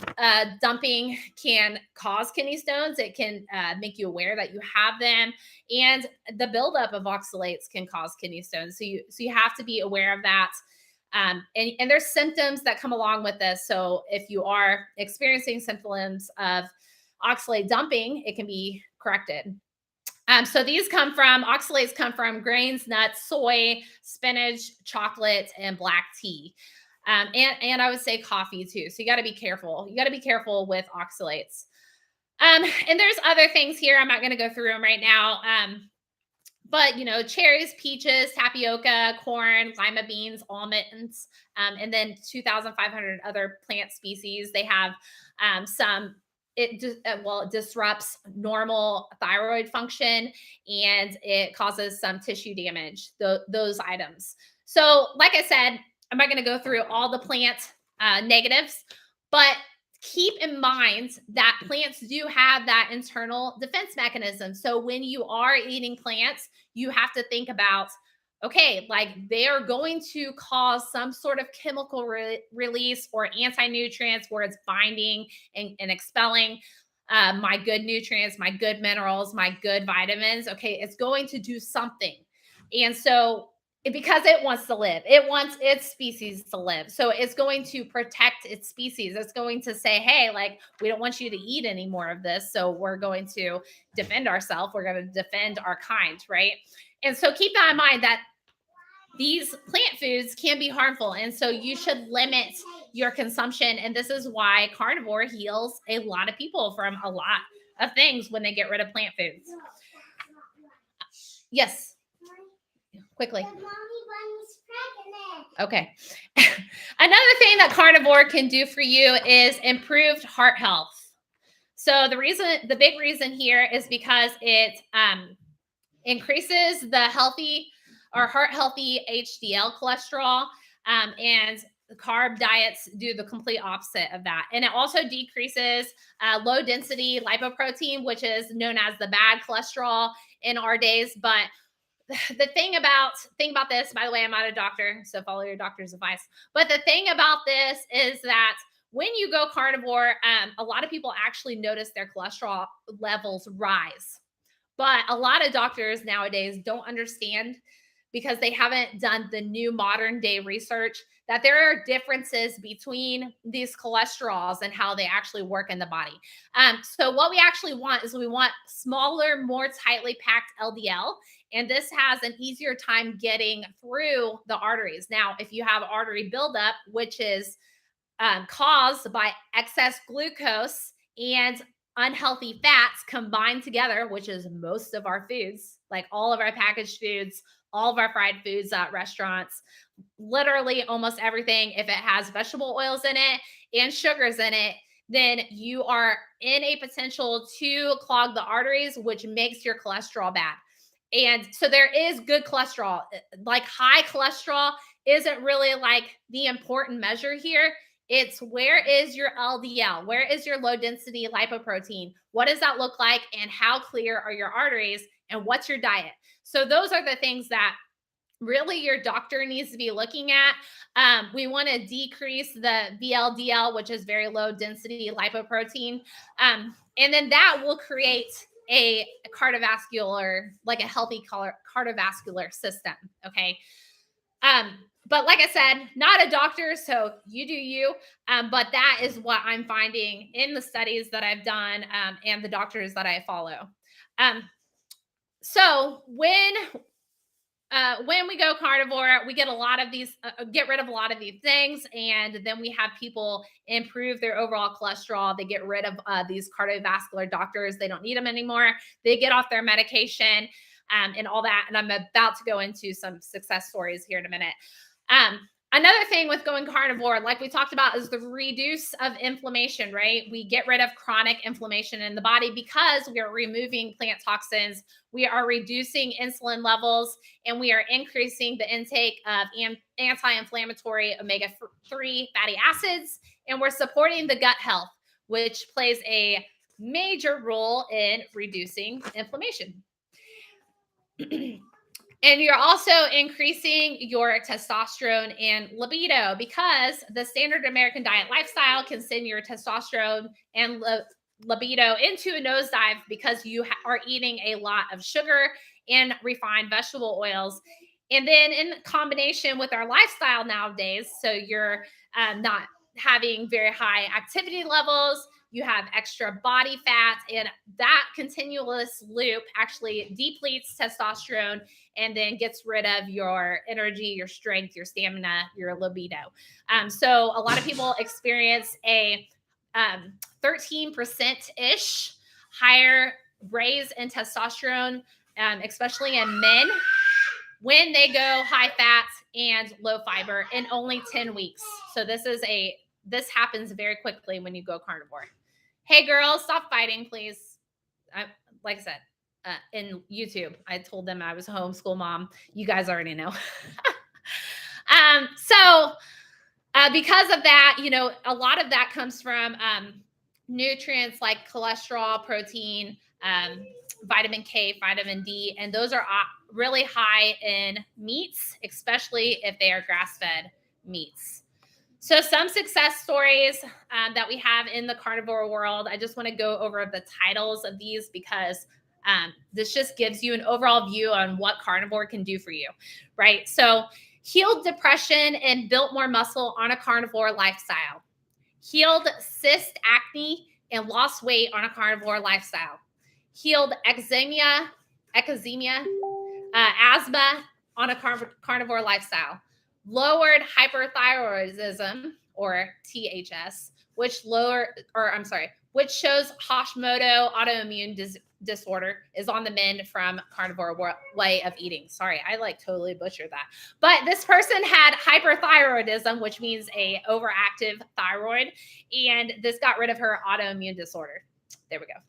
dumping can cause kidney stones. It can make you aware that you have them, and the buildup of oxalates can cause kidney stones. So you have to be aware of that. And there's symptoms that come along with this. So if you are experiencing symptoms of oxalate dumping, it can be corrected. So oxalates come from grains, nuts, soy, spinach, chocolate, and black tea. And I would say coffee too. So you got to be careful. You got to be careful with oxalates. And there's other things here. I'm not going to go through them right now. But cherries, peaches, tapioca, corn, lima beans, almonds, and then 2,500 other plant species. They have it disrupts normal thyroid function, and it causes some tissue damage, those items. So like I said, I'm not going to go through all the plant negatives, but keep in mind that plants do have that internal defense mechanism. So when you are eating plants, you have to think about, okay, like they are going to cause some sort of chemical release or anti-nutrients where it's binding and expelling my good nutrients, my good minerals, my good vitamins. Okay, it's going to do something. And so because it wants to live, it wants its species to live. So it's going to protect its species. It's going to say, hey, like, we don't want you to eat any more of this. So we're going to defend ourselves. We're going to defend our kind, right? And so keep that in mind, that these plant foods can be harmful. And so you should limit your consumption. And this is why carnivore heals a lot of people from a lot of things when they get rid of plant foods. Yes. Quickly. Okay. Another thing that carnivore can do for you is improved heart health. So the big reason here is because it increases the heart healthy HDL cholesterol, and the carb diets do the complete opposite of that. And it also decreases low density lipoprotein, which is known as the bad cholesterol in our days. But the thing about this, by the way, I'm not a doctor, so follow your doctor's advice. But the thing about this is that when you go carnivore, a lot of people actually notice their cholesterol levels rise. But a lot of doctors nowadays don't understand, because they haven't done the new modern day research, that there are differences between these cholesterols and how they actually work in the body. So what we actually want is we want smaller, more tightly packed LDL. And this has an easier time getting through the arteries. Now, if you have artery buildup, which is caused by excess glucose and unhealthy fats combined together, which is most of our foods, like all of our packaged foods, all of our fried foods at restaurants, literally almost everything, if it has vegetable oils in it and sugars in it, then you are in a potential to clog the arteries, which makes your cholesterol bad. And so there is good cholesterol. Like high cholesterol isn't really like the important measure here. It's where is your LDL? Where is your low density lipoprotein? What does that look like? And how clear are your arteries? And what's your diet? So those are the things that really your doctor needs to be looking at. We want to decrease the VLDL, which is very low density lipoprotein. And then that will create a cardiovascular, like a healthy cardiovascular system. Okay. But like I said, not a doctor, so you do you. But that is what I'm finding in the studies that I've done, and the doctors that I follow. So when we go carnivore, we get a lot of these, get rid of a lot of these things, and then we have people improve their overall cholesterol. They get rid of these cardiovascular doctors. They don't need them anymore. They get off their medication. and all that. And I'm about to go into some success stories here in a minute. Another thing with going carnivore, like we talked about, is the reduce of inflammation, right? We get rid of chronic inflammation in the body because we are removing plant toxins. We are reducing insulin levels, and we are increasing the intake of anti-inflammatory omega-3 fatty acids, and we're supporting the gut health, which plays a major role in reducing inflammation. And you're also increasing your testosterone and libido, because the standard American diet lifestyle can send your testosterone and libido into a nosedive because you are eating a lot of sugar and refined vegetable oils. And then in combination with our lifestyle nowadays, so you're not having very high activity levels, you have extra body fat, and that continuous loop actually depletes testosterone and then gets rid of your energy, your strength, your stamina, your libido. So a lot of people experience a 13%-ish higher raise in testosterone, especially in men, when they go high fat and low fiber in only 10 weeks. So this happens very quickly when you go carnivore. Hey girls, stop fighting, please. Like I said, in YouTube, I told them I was a homeschool mom. You guys already know. Because of that, a lot of that comes from nutrients like cholesterol, protein, vitamin K, vitamin D, and those are really high in meats, especially if they are grass-fed meats. So some success stories that we have in the carnivore world. I just want to go over the titles of these because this just gives you an overall view on what carnivore can do for you, right? So healed depression and built more muscle on a carnivore lifestyle. Healed cyst acne and lost weight on a carnivore lifestyle. Healed eczema, asthma on a carnivore lifestyle. Lowered hyperthyroidism, or THS, which shows Hashimoto autoimmune disorder is on the mend from carnivore way of eating. Sorry, I totally butchered that. But this person had hyperthyroidism, which means a overactive thyroid, and this got rid of her autoimmune disorder. There we go.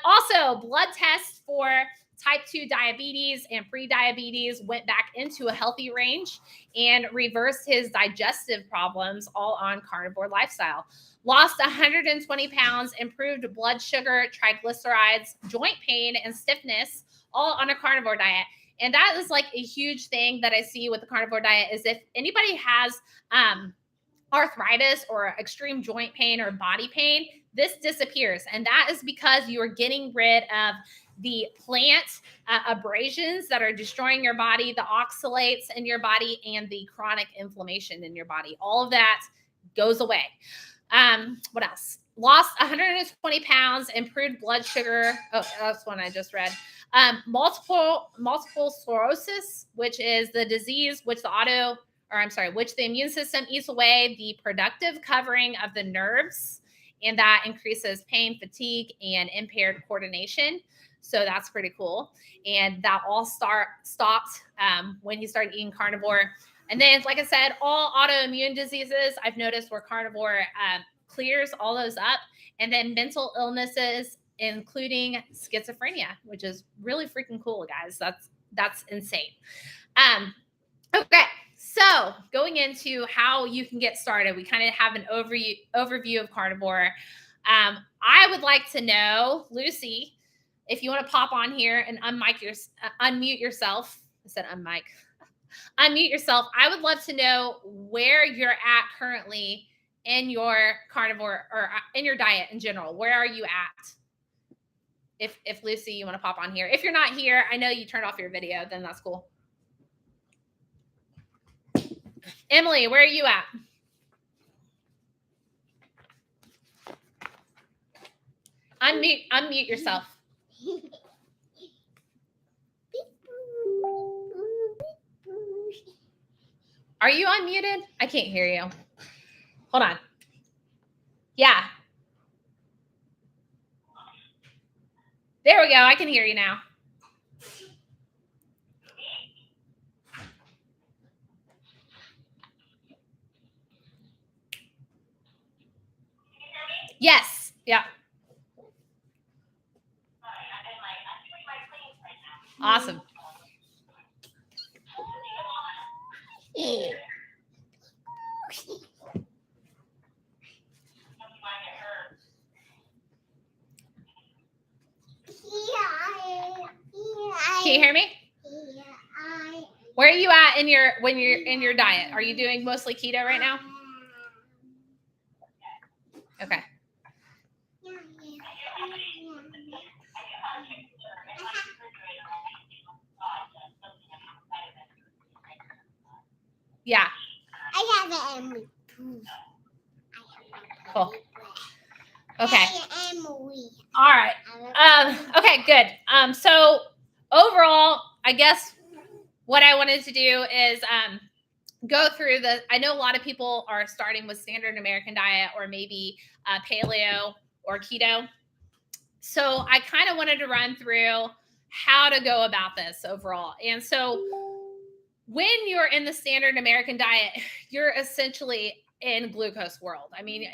Also, blood tests for type 2 diabetes and pre-diabetes went back into a healthy range and reversed his digestive problems, all on carnivore lifestyle. Lost 120 pounds, improved blood sugar, triglycerides, joint pain, and stiffness, all on a carnivore diet. And that is a huge thing that I see with the carnivore diet, is if anybody has arthritis or extreme joint pain or body pain, this disappears. And that is because you are getting rid of the plant abrasions that are destroying your body, the oxalates in your body, and the chronic inflammation in your body. All of that goes away. What else? Lost 120 pounds, improved blood sugar. Oh, that's one I just read. Multiple sclerosis, which is the disease which the immune system eats away the productive covering of the nerves, and that increases pain, fatigue, and impaired coordination. So that's pretty cool. And that all stopped when he started eating carnivore. And then, like I said, all autoimmune diseases, I've noticed where carnivore clears all those up. And then mental illnesses, including schizophrenia, which is really freaking cool, guys. That's insane. Okay. So going into how you can get started, we kind of have an overview of carnivore. I would like to know, Lucy, if you want to pop on here and unmute yourself. I said unmic. Unmute yourself. I would love to know where you're at currently in your carnivore or in your diet in general. Where are you at? If Lucy, you want to pop on here. If you're not here, I know you turned off your video, then that's cool. Emily, where are you at? Unmute yourself. Are you unmuted? I can't hear you. Hold on. Yeah. There we go. I can hear you now. Yes. Yeah. Awesome. Can you hear me? Where are you at in your when you're in your diet? Are you doing mostly keto right now? Okay. Yeah. I have an Emily. Cool. Okay. All right. Okay, good. So overall, I guess what I wanted to do is go through the, I know a lot of people are starting with standard American diet or maybe paleo or keto. So I kind of wanted to run through how to go about this overall. And so when you're in the standard American diet, you're essentially in glucose world. I mean,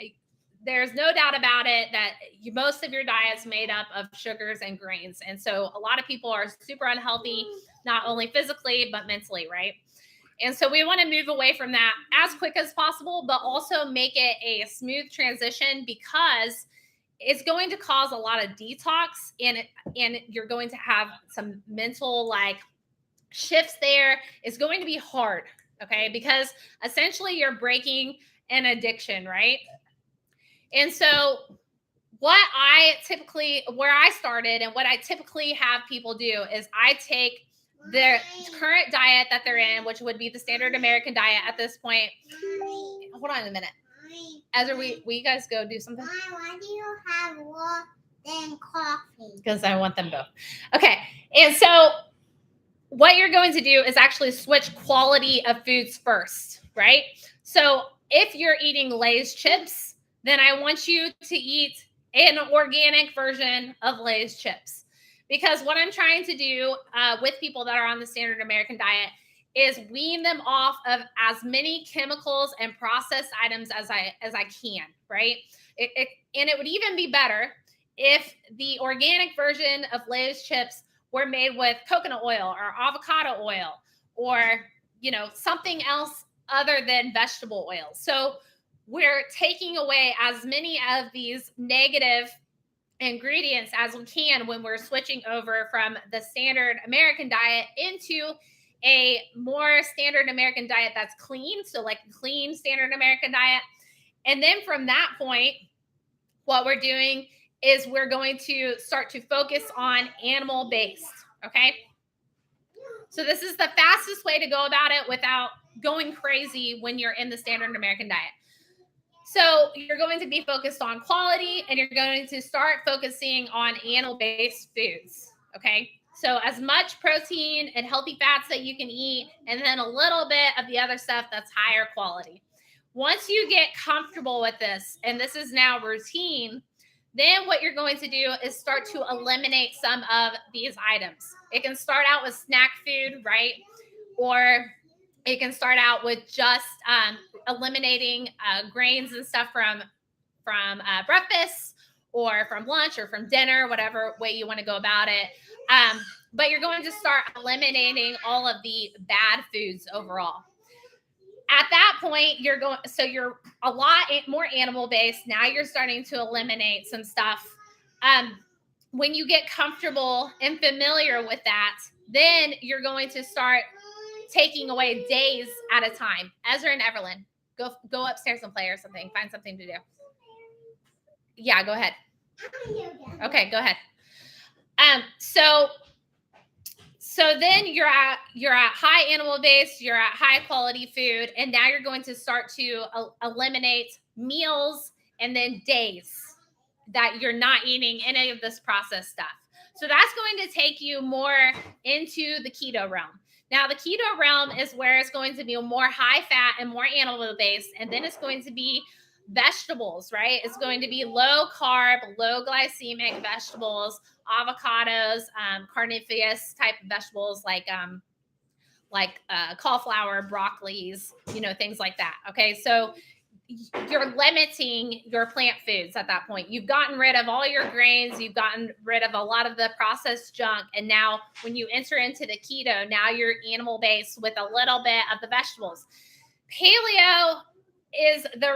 there's no doubt about it that most of your diet is made up of sugars and grains. And so a lot of people are super unhealthy, not only physically, but mentally, right? And so we want to move away from that as quick as possible, but also make it a smooth transition because it's going to cause a lot of detox and you're going to have some mental like shifts there. It's going to be hard, okay? Because essentially you're breaking an addiction, right? And so where I started and what I typically have people do is I take their current diet that they're in, which would be the standard American diet at this point. Hold on a minute. Ezra, will you guys go do something? Why do you have more than coffee? Because I want them both. Okay. And so what you're going to do is actually switch quality of foods first, right? So if you're eating Lay's chips, then I want you to eat an organic version of Lay's chips. Because what I'm trying to do with people that are on the standard American diet is wean them off of as many chemicals and processed items as I can, right? And it would even be better if the organic version of Lay's chips were made with coconut oil or avocado oil or, something else other than vegetable oil. So we're taking away as many of these negative ingredients as we can when we're switching over from the standard American diet into a more standard American diet that's clean. So like clean standard American diet. And then from that point, what we're doing is we're going to start to focus on animal based. Okay. So this is the fastest way to go about it without going crazy when you're in the standard American diet. So you're going to be focused on quality and you're going to start focusing on animal-based foods, okay? So as much protein and healthy fats that you can eat, and then a little bit of the other stuff that's higher quality. Once you get comfortable with this, and this is now routine, then what you're going to do is start to eliminate some of these items. It can start out with snack food, right? Or it can start out with just eliminating grains and stuff from breakfast or from lunch or from dinner, whatever way you want to go about it. But you're going to start eliminating all of the bad foods overall. At that point, you're a lot more animal based. Now you're starting to eliminate some stuff. When you get comfortable and familiar with that, then you're going to start taking away days at a time. Ezra and Evelyn, go upstairs and play or something. Find something to do. Yeah, go ahead. Okay, go ahead. So then you're at high animal base, you're at high quality food, and now you're going to start to eliminate meals and then days that you're not eating any of this processed stuff. So that's going to take you more into the keto realm. Now, the keto realm is where it's going to be more high fat and more animal based, and then it's going to be vegetables, right? It's going to be low carb, low glycemic vegetables, avocados, carnivorous type of vegetables like cauliflower, broccolis, things like that. Okay, so you're limiting your plant foods at that point. You've gotten rid of all your grains, you've gotten rid of a lot of the processed junk, and now when you enter into the keto, now you're animal based with a little bit of the vegetables. Paleo is the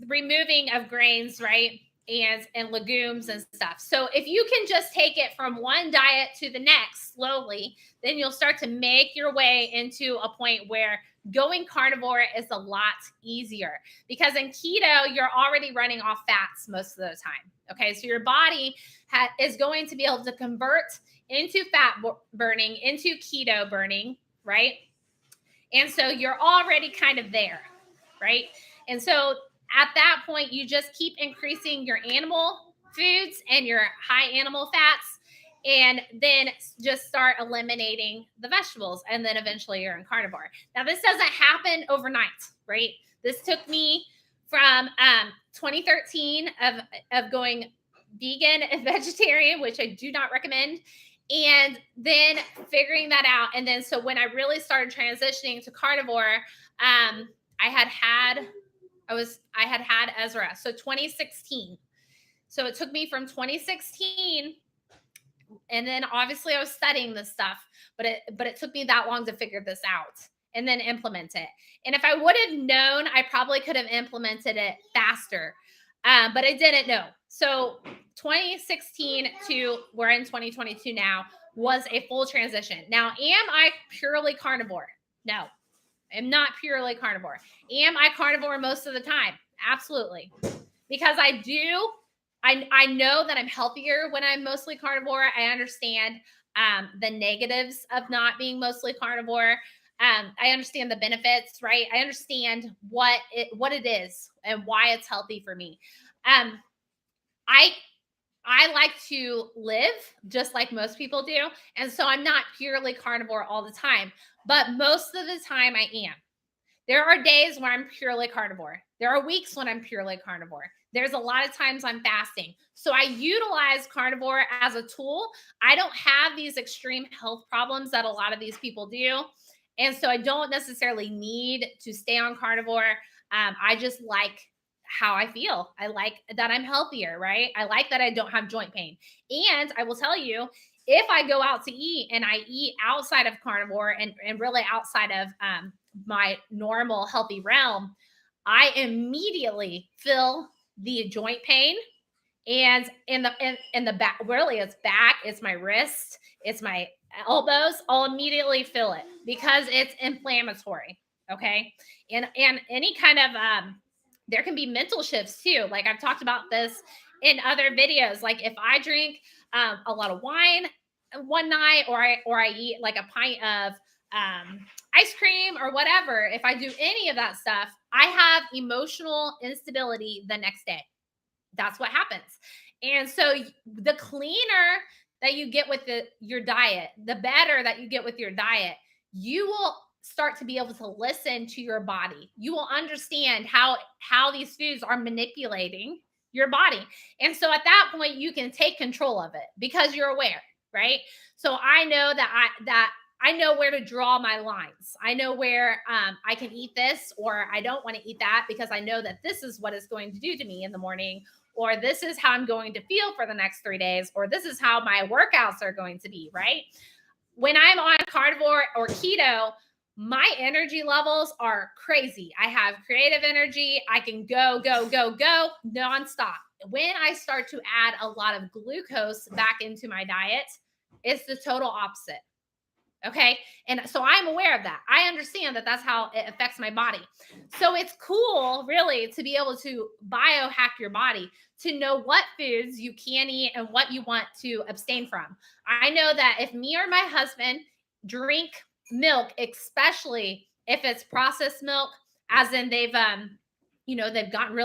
removing of grains, right? And legumes and stuff. So if you can just take it from one diet to the next slowly, then you'll start to make your way into a point where going carnivore is a lot easier, because in keto, you're already running off fats most of the time. Okay. So your body is going to be able to convert into fat burning, into keto burning, right? And so you're already kind of there, right? And so at that point, you just keep increasing your animal foods and your high animal fats, and then just start eliminating the vegetables. And then eventually you're in carnivore. Now, this doesn't happen overnight, right? This took me from 2013 of going vegan and vegetarian, which I do not recommend, and then figuring that out. And then, so when I really started transitioning to carnivore, I had Ezra. So 2016. So it took me from 2016, and then obviously I was studying this stuff, but it took me that long to figure this out and then implement it. And if I would have known, I probably could have implemented it faster. But I didn't know. So 2016 to we're in 2022 now was a full transition. Now, am I purely carnivore? No, I'm not purely carnivore. Am I carnivore most of the time? Absolutely. Because I know that I'm healthier when I'm mostly carnivore. I understand the negatives of not being mostly carnivore. I understand the benefits, right? I understand what it is and why it's healthy for me. I like to live just like most people do. And so I'm not purely carnivore all the time, but most of the time I am. There are days where I'm purely carnivore. There are weeks when I'm purely carnivore. There's a lot of times I'm fasting. So I utilize carnivore as a tool. I don't have these extreme health problems that a lot of these people do. And so I don't necessarily need to stay on carnivore. I just like how I feel. I like that I'm healthier, right? I like that I don't have joint pain. And I will tell you, if I go out to eat and I eat outside of carnivore and really outside of my normal healthy realm, I immediately feel the joint pain. And in the back, really it's back, it's my wrist, it's my elbows. I'll immediately feel it because it's inflammatory. Okay. And any kind of there can be mental shifts too. Like I've talked about this in other videos. Like if I drink a lot of wine one night, or I eat like a pint of ice cream or whatever, if I do any of that stuff, I have emotional instability the next day. That's what happens. And so the cleaner that you get with your diet, the better that you get with your diet, you will start to be able to listen to your body. You will understand how these foods are manipulating your body. And so at that point, you can take control of it because you're aware, right? So I know that I know where to draw my lines. I know where I can eat this, or I don't want to eat that, because I know that this is what it's going to do to me in the morning, or this is how I'm going to feel for the next 3 days, or this is how my workouts are going to be, right? When I'm on carnivore or keto, my energy levels are crazy. I have creative energy. I can go nonstop. When I start to add a lot of glucose back into my diet, it's the total opposite. Okay. And so I'm aware of that. I understand that that's how it affects my body. So it's cool, really, to be able to biohack your body, to know what foods you can eat and what you want to abstain from. I know that if me or my husband drink milk, especially if it's processed milk, as in they've they've gotten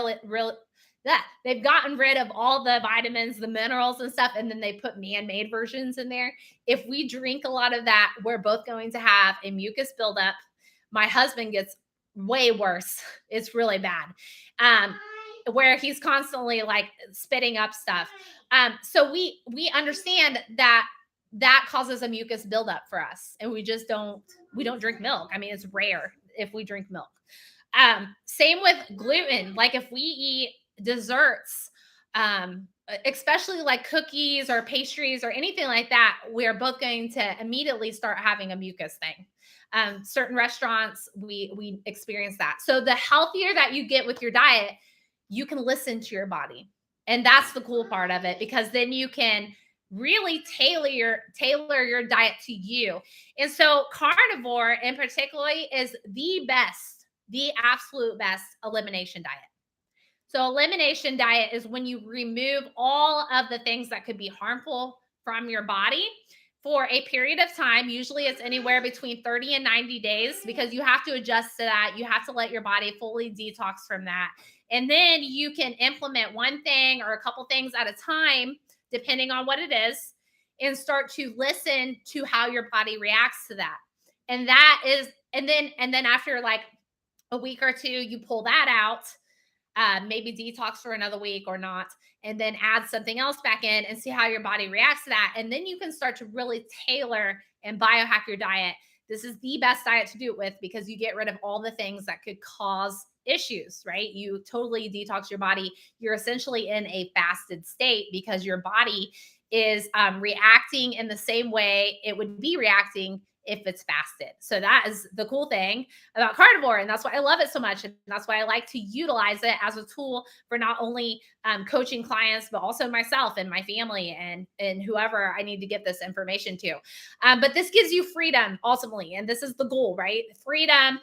rid of all the vitamins, the minerals and stuff, and then they put man-made versions in there. If we drink a lot of that, we're both going to have a mucus buildup. My husband gets way worse. It's really bad. Where he's constantly like spitting up stuff. So we understand that causes a mucus buildup for us, and we don't drink milk. I mean, it's rare if we drink milk. Same with gluten. Like if we eat desserts, especially like cookies or pastries or anything like that, we're both going to immediately start having a mucus thing. Certain restaurants, we experience that. So the healthier that you get with your diet, you can listen to your body. And that's the cool part of it, because then you can really tailor your diet to you. And so carnivore in particularly is the absolute best elimination diet. So elimination diet is when you remove all of the things that could be harmful from your body for a period of time. Usually it's anywhere between 30 and 90 days, because you have to adjust to that. You have to let your body fully detox from that. And then you can implement one thing or a couple things at a time, depending on what it is, and start to listen to how your body reacts to that. And that is, and then after like a week or two, you pull that out, maybe detox for another week or not, and then add something else back in and see how your body reacts to that. And then you can start to really tailor and biohack your diet. This is the best diet to do it with, because you get rid of all the things that could cause issues, right? You totally detox your body. You're essentially in a fasted state because your body is reacting in the same way it would be reacting if it's fasted. So that is the cool thing about carnivore. And that's why I love it so much. And that's why I like to utilize it as a tool for not only coaching clients, but also myself and my family and whoever I need to get this information to. But this gives you freedom ultimately. And this is the goal, right? Freedom.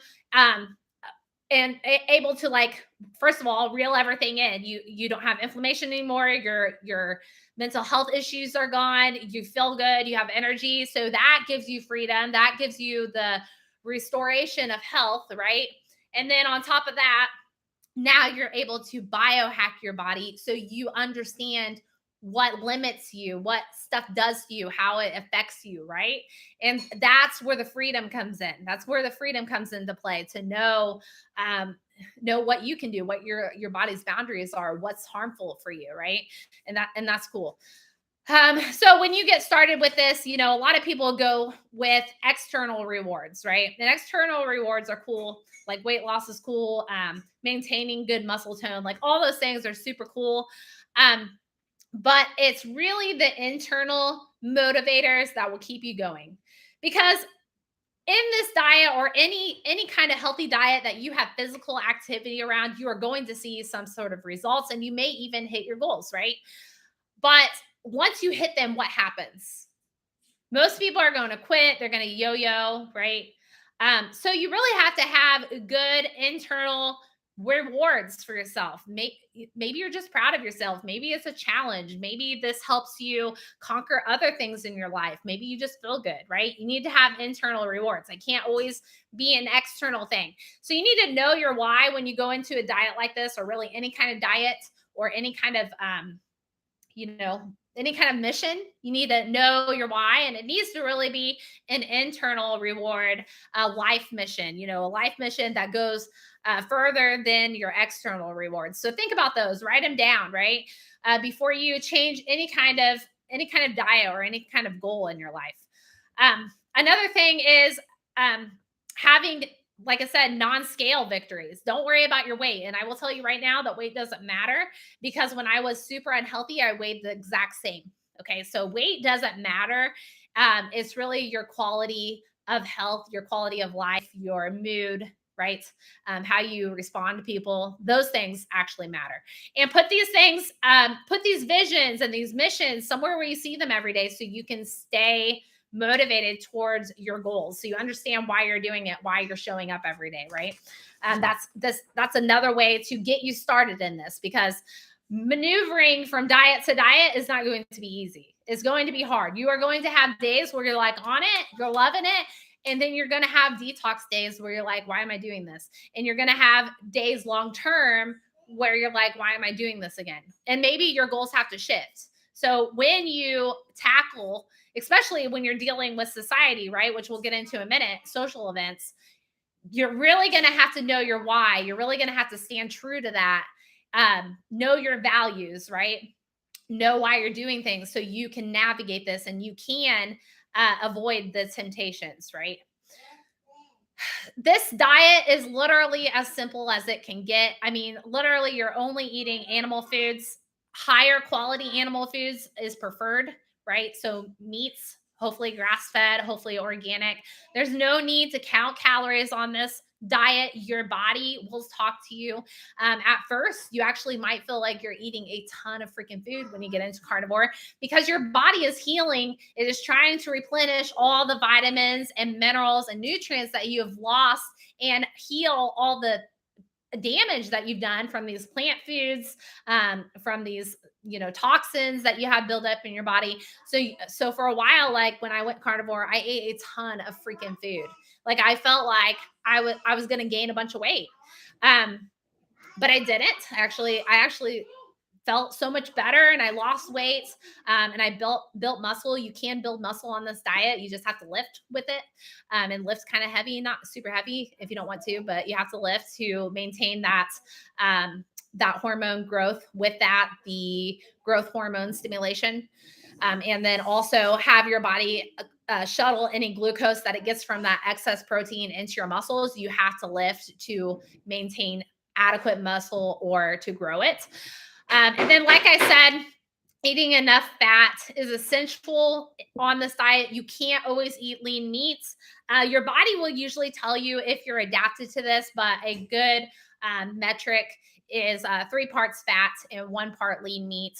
And able to, like, first of all, reel everything in. You don't have inflammation anymore. Your mental health issues are gone. You feel good. You have energy. So that gives you freedom. That gives you the restoration of health, right? And then on top of that, now you're able to biohack your body so you understand what limits you, what stuff does to you, how it affects you, right? And that's where the freedom comes in. That's where the freedom comes into play, to know what you can do, what your body's boundaries are, what's harmful for you, right? And that's cool. So when you get started with this, a lot of people go with external rewards, right? And external rewards are cool. Like weight loss is cool. Maintaining good muscle tone, like all those things are super cool. But it's really the internal motivators that will keep you going. Because in this diet, or any kind of healthy diet that you have physical activity around, you are going to see some sort of results, and you may even hit your goals, right? But once you hit them, what happens? Most people are going to quit. They're going to yo-yo, right? So you really have to have good internal rewards for yourself. Maybe you're just proud of yourself. Maybe it's a challenge. Maybe this helps you conquer other things in your life. Maybe you just feel good, right? You need to have internal rewards. I can't always be an external thing. So you need to know your why when you go into a diet like this, or really any kind of diet, or any kind of any kind of mission. You need to know your why, and it needs to really be an internal reward, a life mission, a life mission that goes further than your external rewards. So think about those, write them down, right? Before you change any kind of diet or any kind of goal in your life. Another thing is having, like I said, non-scale victories. Don't worry about your weight. And I will tell you right now that weight doesn't matter, because when I was super unhealthy, I weighed the exact same. Okay. So weight doesn't matter. It's really your quality of health, your quality of life, your mood, right? How you respond to people. Those things actually matter. And put these things, put these visions and these missions somewhere where you see them every day, so you can stay motivated towards your goals, so you understand why you're doing it, why you're showing up every day, right? And that's another way to get you started in this, because maneuvering from diet to diet is not going to be easy. It's going to be hard. You are going to have days where you're like on it, you're loving it, and then you're going to have detox days where you're like, why am I doing this? And you're going to have days long term where you're like, why am I doing this again? And maybe your goals have to shift. So when you tackle, especially when you're dealing with society, right, which we'll get into in a minute, social events, you're really going to have to know your why. You're really going to have to stand true to that. Know your values, right? Know why you're doing things, so you can navigate this and you can avoid the temptations, right? This diet is literally as simple as it can get. I mean, literally, you're only eating animal foods. Higher quality animal foods is preferred, right? So, meats, hopefully grass fed, hopefully organic. There's no need to count calories on this diet. Your body will talk to you. At first, you actually might feel like you're eating a ton of freaking food when you get into carnivore because your body is healing. It is trying to replenish all the vitamins and minerals and nutrients that you have lost and heal all the damage that you've done from these plant foods, from these toxins that you have built up in your body. So for a while, like when I went carnivore, I ate a ton of freaking food. Like I felt like I was going to gain a bunch of weight. But I didn't actually. I actually felt so much better and I lost weight, and I built muscle. You can build muscle on this diet. You just have to lift with it, and lift kind of heavy, not super heavy if you don't want to, but you have to lift to maintain that hormone growth. With that, the growth hormone stimulation, and then also have your body shuttle any glucose that it gets from that excess protein into your muscles. You have to lift to maintain adequate muscle or to grow it. And then, like I said, eating enough fat is essential on this diet. You can't always eat lean meats. Your body will usually tell you if you're adapted to this, but a good metric is 3 parts fat and 1 part lean meat.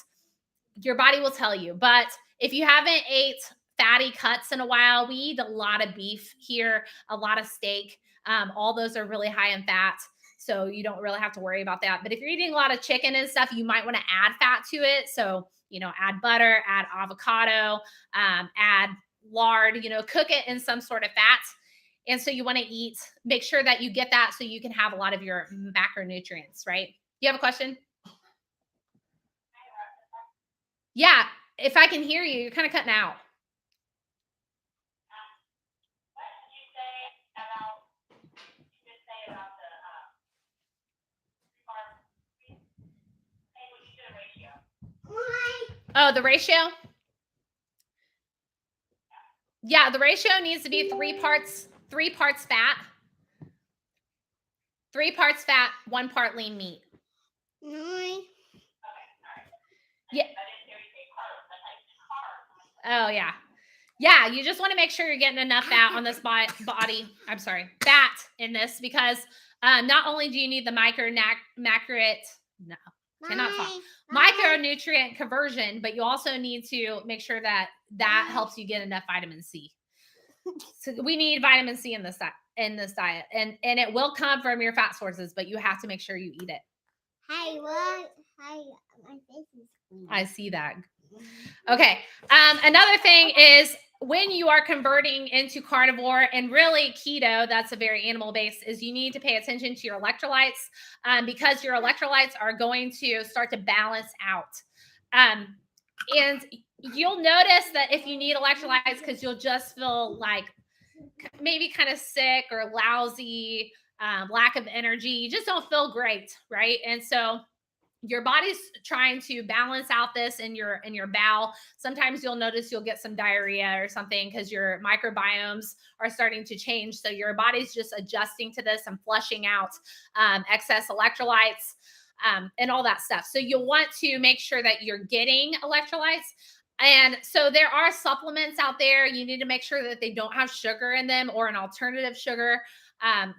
Your body will tell you. But if you haven't ate fatty cuts in a while, we eat a lot of beef here, a lot of steak. All those are really high in fat. So you don't really have to worry about that. But if you're eating a lot of chicken and stuff, you might want to add fat to it. So, add butter, add avocado, add lard, cook it in some sort of fat. And so you want to make sure that you get that so you can have a lot of your macronutrients, right? You have a question? Yeah. If I can hear you, you're kind of cutting out. Oh, the ratio? Yeah, the ratio needs to be 3 parts fat. 3 parts fat, 1 part lean meat. Yeah. Oh, yeah. Yeah, you just want to make sure you're getting enough fat on this body. I'm sorry, fat in this because not only do you need the micronutrient conversion, but you also need to make sure that helps you get enough vitamin C. So we need vitamin C in this diet, and it will come from your fat sources, but you have to make sure you eat it. Hey, what? Hey, my face is clean. I see that. Okay. Another thing is when you are converting into carnivore and really keto, that's a very animal based, is you need to pay attention to your electrolytes, because your electrolytes are going to start to balance out. And you'll notice that if you need electrolytes, because you'll just feel like maybe kind of sick or lousy, lack of energy, you just don't feel great, right? And so your body's trying to balance out this in your bowel. Sometimes you'll notice you'll get some diarrhea or something because your microbiomes are starting to change. So your body's just adjusting to this and flushing out excess electrolytes, and all that stuff. So you'll want to make sure that you're getting electrolytes. And so there are supplements out there. You need to make sure that they don't have sugar in them or an alternative sugar.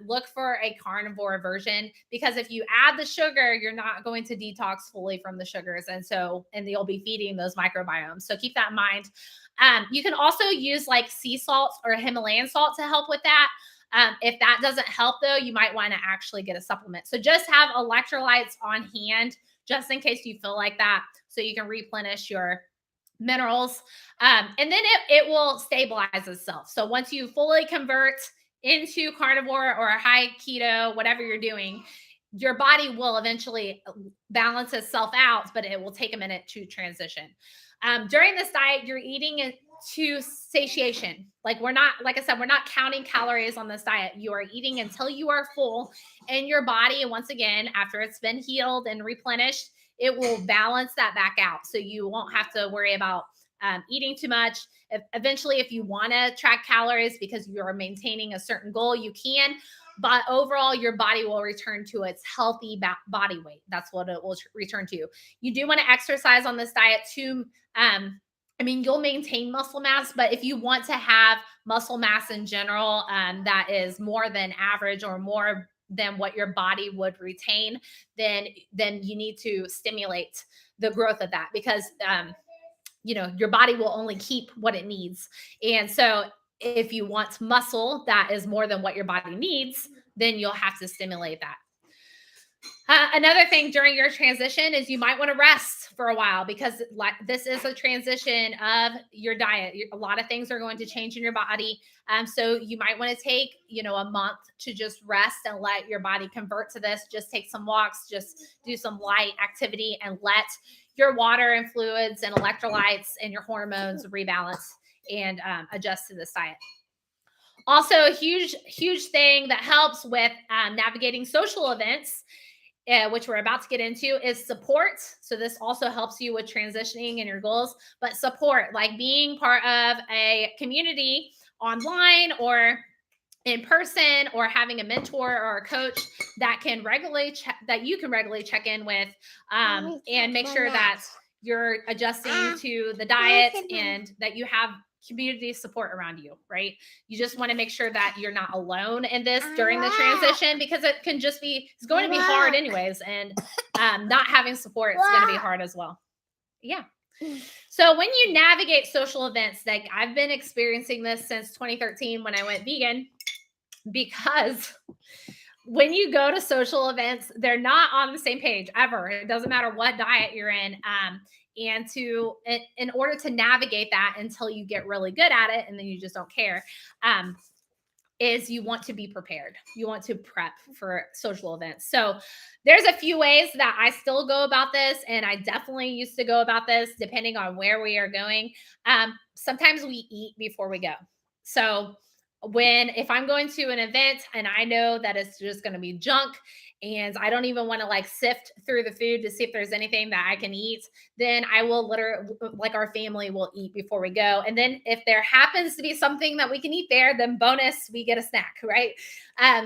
Look for a carnivore version, because if you add the sugar, you're not going to detox fully from the sugars. And you'll be feeding those microbiomes. So keep that in mind. You can also use like sea salt or Himalayan salt to help with that. If that doesn't help though, you might want to actually get a supplement. So just have electrolytes on hand just in case you feel like that, so you can replenish your minerals. And then it will stabilize itself. So once you fully convert into carnivore or high keto, whatever you're doing, your body will eventually balance itself out, but it will take a minute to transition. During this diet, you're eating to satiation. Like I said, we're not counting calories on this diet. You are eating until you are full, and your body, once again, after it's been healed and replenished, it will balance that back out. So you won't have to worry about eating too much. Eventually, if you want to track calories because you're maintaining a certain goal, you can. But overall, your body will return to its healthy body weight. That's what it will return to. You do want to exercise on this diet too. I mean, you'll maintain muscle mass, but if you want to have muscle mass in general that is more than average or more than what your body would retain, then you need to stimulate the growth of that, because your body will only keep what it needs. And so if you want muscle that is more than what your body needs, then you'll have to stimulate that. Another thing during your transition is you might want to rest for a while, because this is a transition of your diet. A lot of things are going to change in your body. So you might want to take, a month to just rest and let your body convert to this. Just take some walks, just do some light activity, and let your water and fluids and electrolytes and your hormones rebalance and adjust to this diet. Also, a huge thing that helps with navigating social events, which we're about to get into, is support. So this also helps you with transitioning and your goals, but support, like being part of a community online or in person, or having a mentor or a coach that can regularly check in with, and make sure that you're adjusting to the diet and that you have community support around you, right? You just want to make sure that you're not alone in this during the transition, because it's going to be hard anyways. And not having support is going to be hard as well. Yeah. So when you navigate social events, like I've been experiencing this since 2013 when I went vegan, because when you go to social events, they're not on the same page ever. It doesn't matter what diet you're in. And in order to navigate that until you get really good at it, and then you just don't care, is you want to be prepared. You want to prep for social events. So there's a few ways that I still go about this, and I definitely used to go about this depending on where we are going. Sometimes we eat before we go. So if I'm going to an event and I know that it's just going to be junk and I don't even want to sift through the food to see if there's anything that I can eat, then I will literally, our family will eat before we go. And then if there happens to be something that we can eat there, then bonus, we get a snack, right?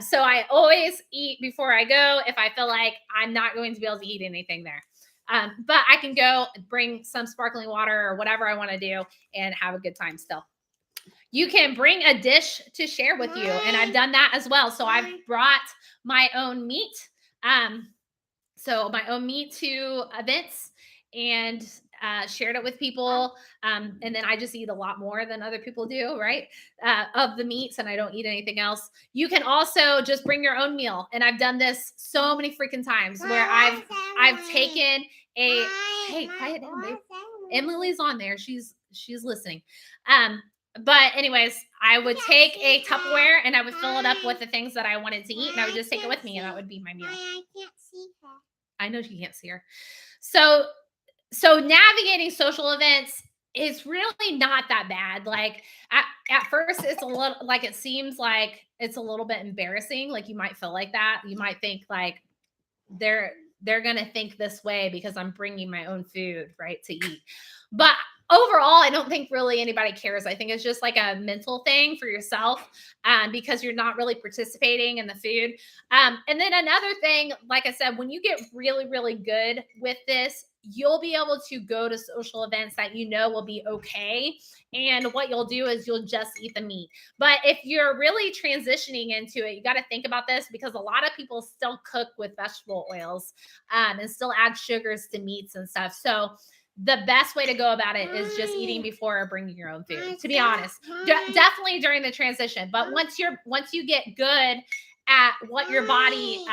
So I always eat before I go if I feel like I'm not going to be able to eat anything there. But I can go bring some sparkling water or whatever I want to do and have a good time still. You can bring a dish to share with you, and I've done that as well. So I've brought my own meat. So my own meat to events and shared it with people. And then I just eat a lot more than other people do, right? Of the meats, and I don't eat anything else. You can also just bring your own meal. And I've done this so many freaking times where I've taken hey, quiet down, babe. Emily's on there. She's listening. But anyways, I would take a Tupperware and I would fill it up with the things that I wanted to eat, and I would just take it with me, and that would be my meal. I can't see her. I know you can't see her. So navigating social events is really not that bad. At first, it's a little it seems like it's a little bit embarrassing. You might feel like that. You might think they're going to think this way because I'm bringing my own food, right, to eat. But overall, I don't think really anybody cares. I think it's just a mental thing for yourself, because you're not really participating in the food. And then another thing, like I said, when you get really, really good with this, you'll be able to go to social events that will be okay. And what you'll do is you'll just eat the meat. But if you're really transitioning into it, you got to think about this, because a lot of people still cook with vegetable oils and still add sugars to meats and stuff. So the best way to go about it is just eating before or bringing your own food, to be honest. Definitely during the transition. But once you get good at what your body,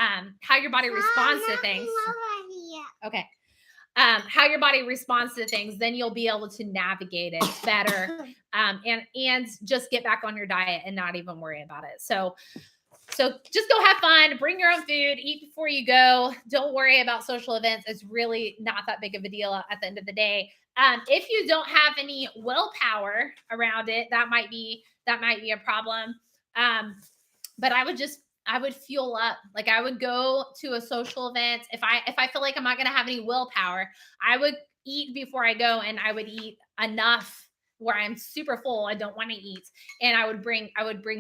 how your body responds to things. Okay. How your body responds to things, then you'll be able to navigate it better, and just get back on your diet and not even worry about it. So just go have fun, bring your own food, eat before you go. Don't worry about social events. It's really not that big of a deal at the end of the day. If you don't have any willpower around it, that might be a problem. But I would fuel up. I would go to a social event. If I feel like I'm not going to have any willpower, I eat before I go, and I would eat enough where I'm super full. I don't want to eat. And I would bring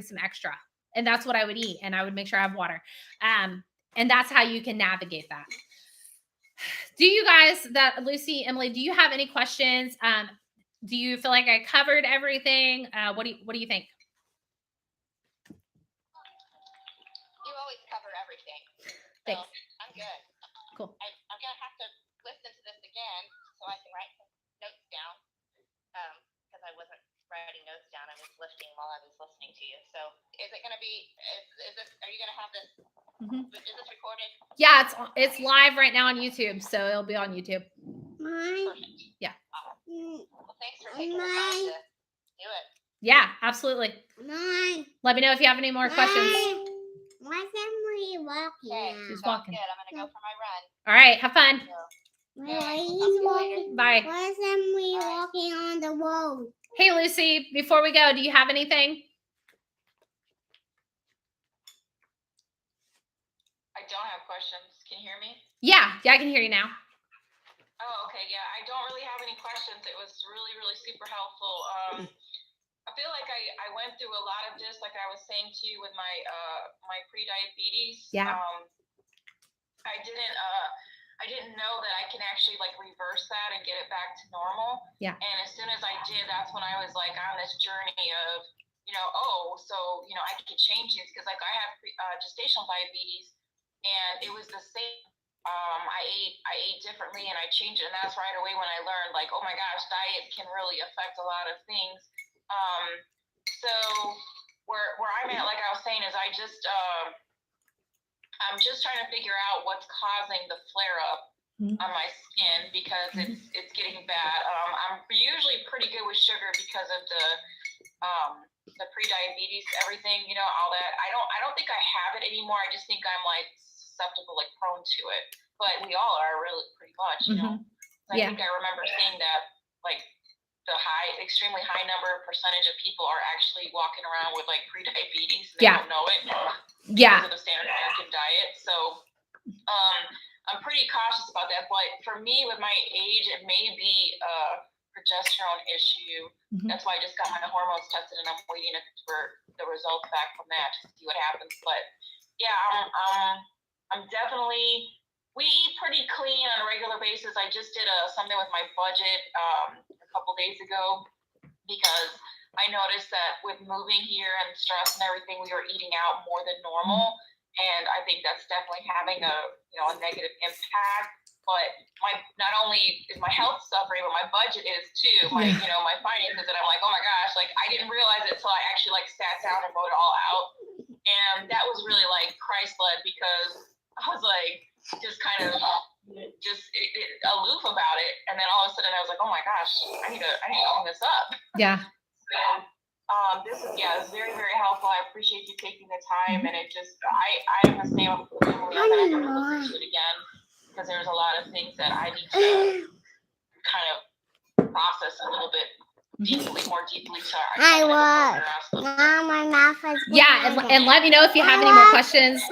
some extra, and that's what I would eat. And I would make sure I have water. And that's how you can navigate that. Do you guys, Lucy, Emily, do you have any questions? Do you feel like I covered everything? What do you think? You always cover everything. So Thanks. I'm good. Cool. I'm going to have to listen to this again so I can write some notes down because I wasn't writing notes down. I was lifting while I was listening to you. So is it going to be, are you going to have this, is this recorded? Yeah, it's live right now on YouTube. So it'll be on YouTube. Perfect. Yeah. Well, thanks for taking the time to do it. Yeah, absolutely. Let me know if you have any more questions. Why is Emily walking? Okay, She's sounds walking. good. I'm going to go for my run. All right, have fun. Why is walking? Bye. Why is Emily walking on the road? Hey, Lucy, before we go, do you have anything? I don't have questions. Can you hear me? Yeah, I can hear you now. Oh, okay. Yeah, I don't really have any questions. It was really, really super helpful. I feel like I went through a lot of this, like I was saying to you with my my pre-diabetes. Yeah. I didn't know that I can actually like reverse that and get it back to normal. Yeah. And as soon as I did, that's when I was like on this journey of, I could change this because like I have gestational diabetes, and it was the same. I ate differently and I changed it, and that's right away when I learned like, oh my gosh, diet can really affect a lot of things. So where I'm at, like I was saying, is I'm just trying to figure out what's causing the flare up on my skin because it's getting bad. I'm usually pretty good with sugar because of the pre-diabetes, everything, all that. I don't think I have it anymore. I just think I'm like susceptible, like prone to it. But we all are really pretty much, I think I remember seeing that like the extremely high percentage of people are actually walking around with like pre-diabetes and they don't know it because of the standard American diet. So I'm pretty cautious about that. But for me, with my age, it may be a progesterone issue. That's why I just got my hormones tested and I'm waiting for the results back from that to see what happens. But yeah, I'm definitely, we eat pretty clean on a regular basis. I just did something with my budget a couple days ago because I noticed that with moving here and stress and everything, we were eating out more than normal. And I think that's definitely having a negative impact. But not only is my health suffering, but my budget is too. My finances, and I'm like, oh my gosh, like I didn't realize it until I actually like sat down and wrote it all out. And that was really like Christ-led because I was like just kind of aloof about it. And then all of a sudden I was like, oh my gosh, I need to own this up. Yeah. So this is very, very helpful. I appreciate you taking the time, and it just I am the same. I'm gonna have to listen to it again because there's a lot of things that I need to kind of process a little bit more deeply. I was. Now my mouth is. Yeah, and let me know if you have any more questions.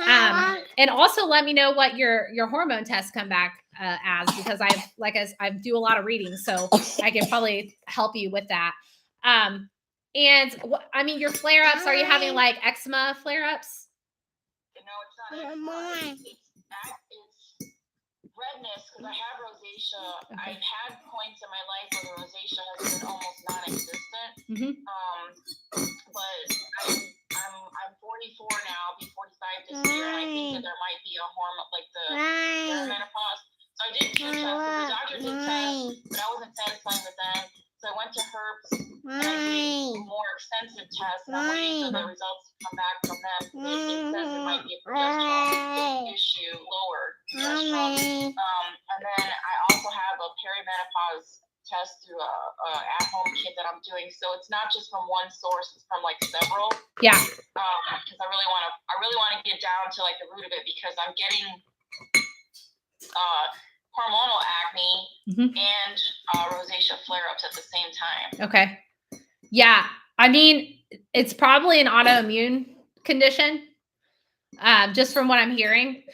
And also let me know what your hormone tests come back as, because I do a lot of reading, so I can probably help you with that. And your flare-ups, are you having like eczema flare-ups? No, it's not. It's redness because I have rosacea. Okay. I've had points in my life where the rosacea has been almost non-existent. But I'm 44 now. I'll be 45 this year, and I think that there might be a hormone like the perimenopause. So I did 2 tests. The doctor did tests, but I wasn't satisfied with them. So I went to Herbs and I did more extensive tests, and I'm waiting for the results to come back from them. It says it might be a progesterone issue, lower progesterone. And then I also have a perimenopause test through a at-home kit that I'm doing. So it's not just from one source; it's from like several. Yeah. Because I really want to get down to like the root of it, because I'm getting hormonal acne and rosacea flare-ups at the same time. Okay. Yeah. It's probably an autoimmune condition, just from what I'm hearing.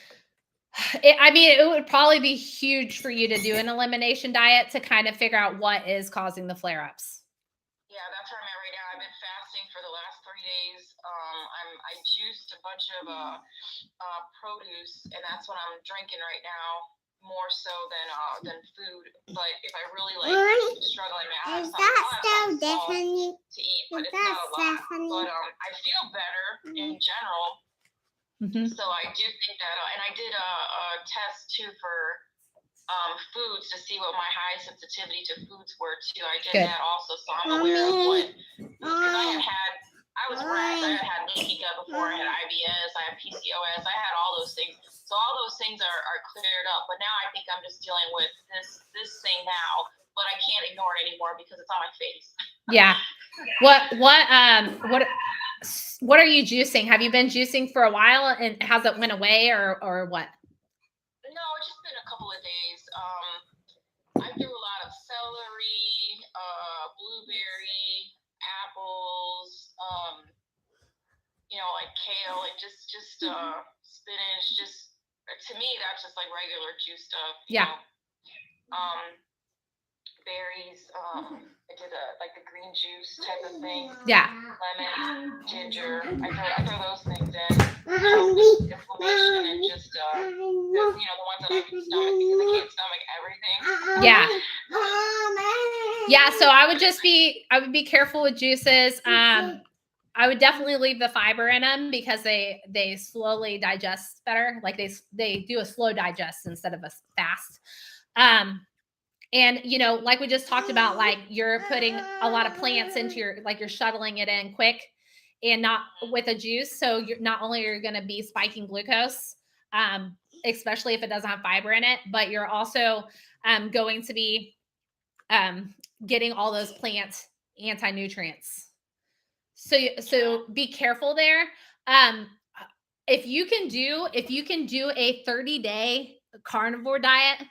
I mean, it would probably be huge for you to do an elimination diet to kind of figure out what is causing the flare-ups. Yeah, that's where I'm at right now. I've been fasting for the last 3 days. I juiced a bunch of produce, and that's what I'm drinking right now, more so than food. But if I really struggling, I have Is some that salt still Stephanie? to eat, but Is it's not that a lot. Stephanie? But I feel better in general. So I do think that, and I did a test too for foods to see what my high sensitivity to foods were too. I did that also, so I'm aware of what, because I was racked. I had leaky gut before. I had IBS. I had PCOS. I had all those things. So all those things are cleared up. But now I think I'm just dealing with this thing now. But I can't ignore it anymore because it's on my face. Yeah. What are you juicing? Have you been juicing for a while, and has it went away or what? No, it's just been a couple of days. I do a lot of celery, blueberry, apples, like kale, and just spinach. Just to me, that's just like regular juice stuff. Berries. I did the green juice type of thing. Yeah. Lemon, ginger. I throw those things in. Inflammation and just the ones that I can stomach because I can't stomach everything. Yeah. Yeah. So I would be careful with juices. I would definitely leave the fiber in them because they slowly digest better. Like they do a slow digest instead of a fast. And like we just talked about, like you're putting a lot of plants into you're shuttling it in quick and not with a juice. So you're not only are you going to be spiking glucose, especially if it doesn't have fiber in it, but you're also going to be getting all those plant anti-nutrients. So be careful there. If you can do a 30-day carnivore diet,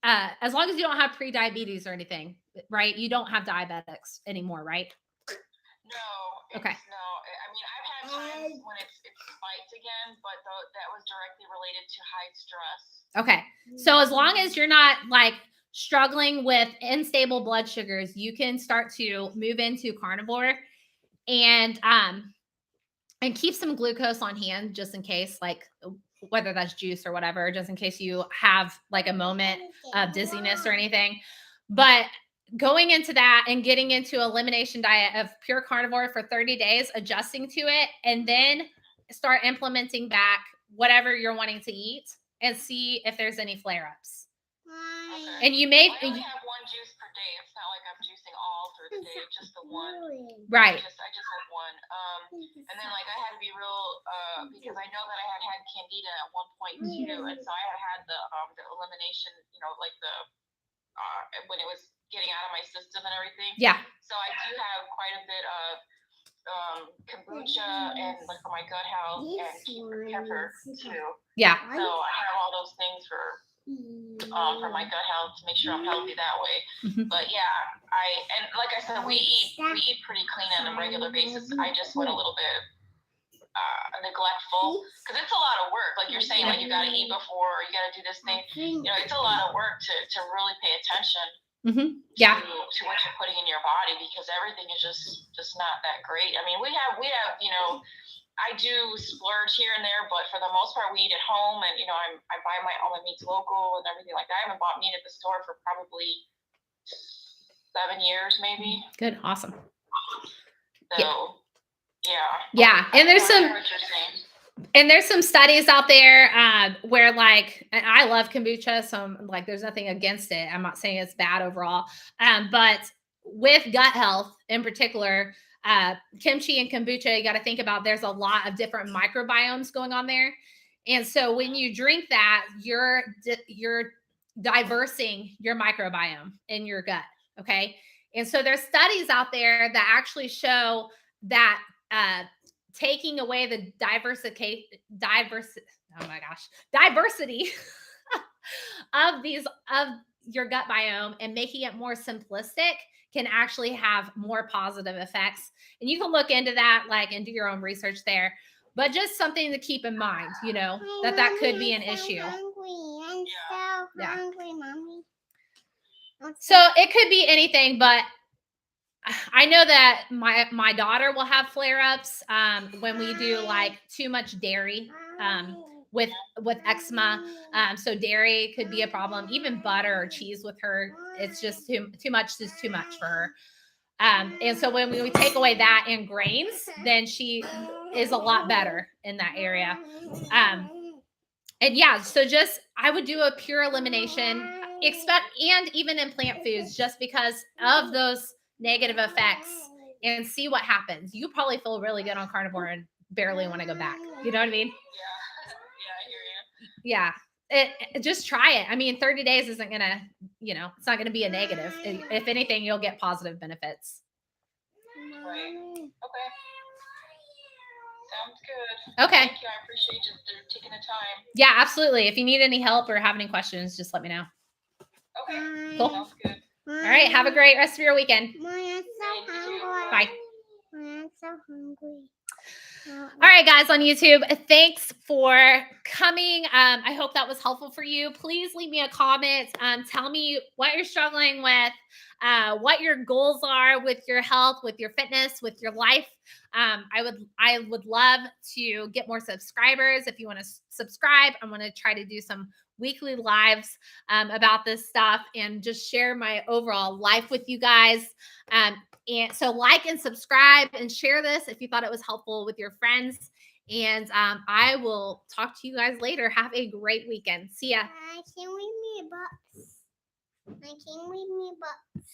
as long as you don't have pre-diabetes or anything, right? You don't have diabetics anymore, right? No. Okay. No. I mean, I've had times when it's spiked again, but that was directly related to high stress. Okay. So as long as you're not like struggling with unstable blood sugars, you can start to move into carnivore and keep some glucose on hand just in case, like whether that's juice or whatever, just in case you have like a moment of dizziness or anything. But going into that and getting into elimination diet of pure carnivore for 30 days, adjusting to it, and then start implementing back whatever you're wanting to eat and see if there's any flare-ups. Okay. And you may I only have one juice per day. It's not like I'm juicing all through the day, just the one. Right. I just had one. And then I had to be real because I know that I had candida at one point too, and so I had the elimination, when it was getting out of my system and everything. Yeah. So I do have quite a bit of kombucha and for my gut health and pepper too. Yeah. So I have all those things for my gut health to make sure I'm healthy that way. Mm-hmm. But yeah, and like I said, we eat pretty clean on a regular basis. I just went a little bit neglectful because it's a lot of work. Like you're saying, you got to eat before, you got to do this thing. It's a lot of work to really pay attention. Mm-hmm. Yeah. To what you're putting in your body because everything is just not that great. I mean, we have I do splurge here and there, but for the most part, we eat at home, and I buy all my meats local and everything like that. I haven't bought meat at the store for probably 7 years, maybe. Good, awesome. So, yeah, and there's some studies out there where and I love kombucha, so there's nothing against it. I'm not saying it's bad overall, but with gut health in particular. Kimchi and kombucha, you got to think about there's a lot of different microbiomes going on there. And so when you drink that, you're diversing your microbiome in your gut. Okay. And so there's studies out there that actually show that taking away the diversity of your gut biome and making it more simplistic can actually have more positive effects. And you can look into that, and do your own research there. but just something to keep in mind, you know, that could be an issue. I'm so hungry, Mommy. So it could be anything, but I know that my daughter will have flare-ups when we do like too much dairy with eczema. So dairy could be a problem. Even butter or cheese with her, it's just too much is too much for her. And so when we take away that and grains, then she is a lot better in that area. And yeah, so just I would do a pure elimination, and even in plant foods, just because of those negative effects, and see what happens. You probably feel really good on carnivore and barely want to go back. You know what I mean? Yeah, I hear you. Yeah. Just try it. I mean, 30 days isn't gonna, it's not gonna be a negative. If anything, you'll get positive benefits. Right. Okay. Sounds good. Okay. Thank you. I appreciate you taking the time. Yeah, absolutely. If you need any help or have any questions, just let me know. Okay. Cool. Sounds good. All right. Have a great rest of your weekend. I'm so hungry. Bye. I'm so hungry. All right, guys on YouTube, thanks for coming. I hope that was helpful for you. Please leave me a comment. Tell me what you're struggling with, what your goals are with your health, with your fitness, with your life. I would love to get more subscribers. If you want to subscribe, I'm going to try to do some weekly lives about this stuff and just share my overall life with you guys. And so like and subscribe and share this if you thought it was helpful with your friends. And I will talk to you guys later. Have a great weekend. See ya. Can we meet box? Can we meet box?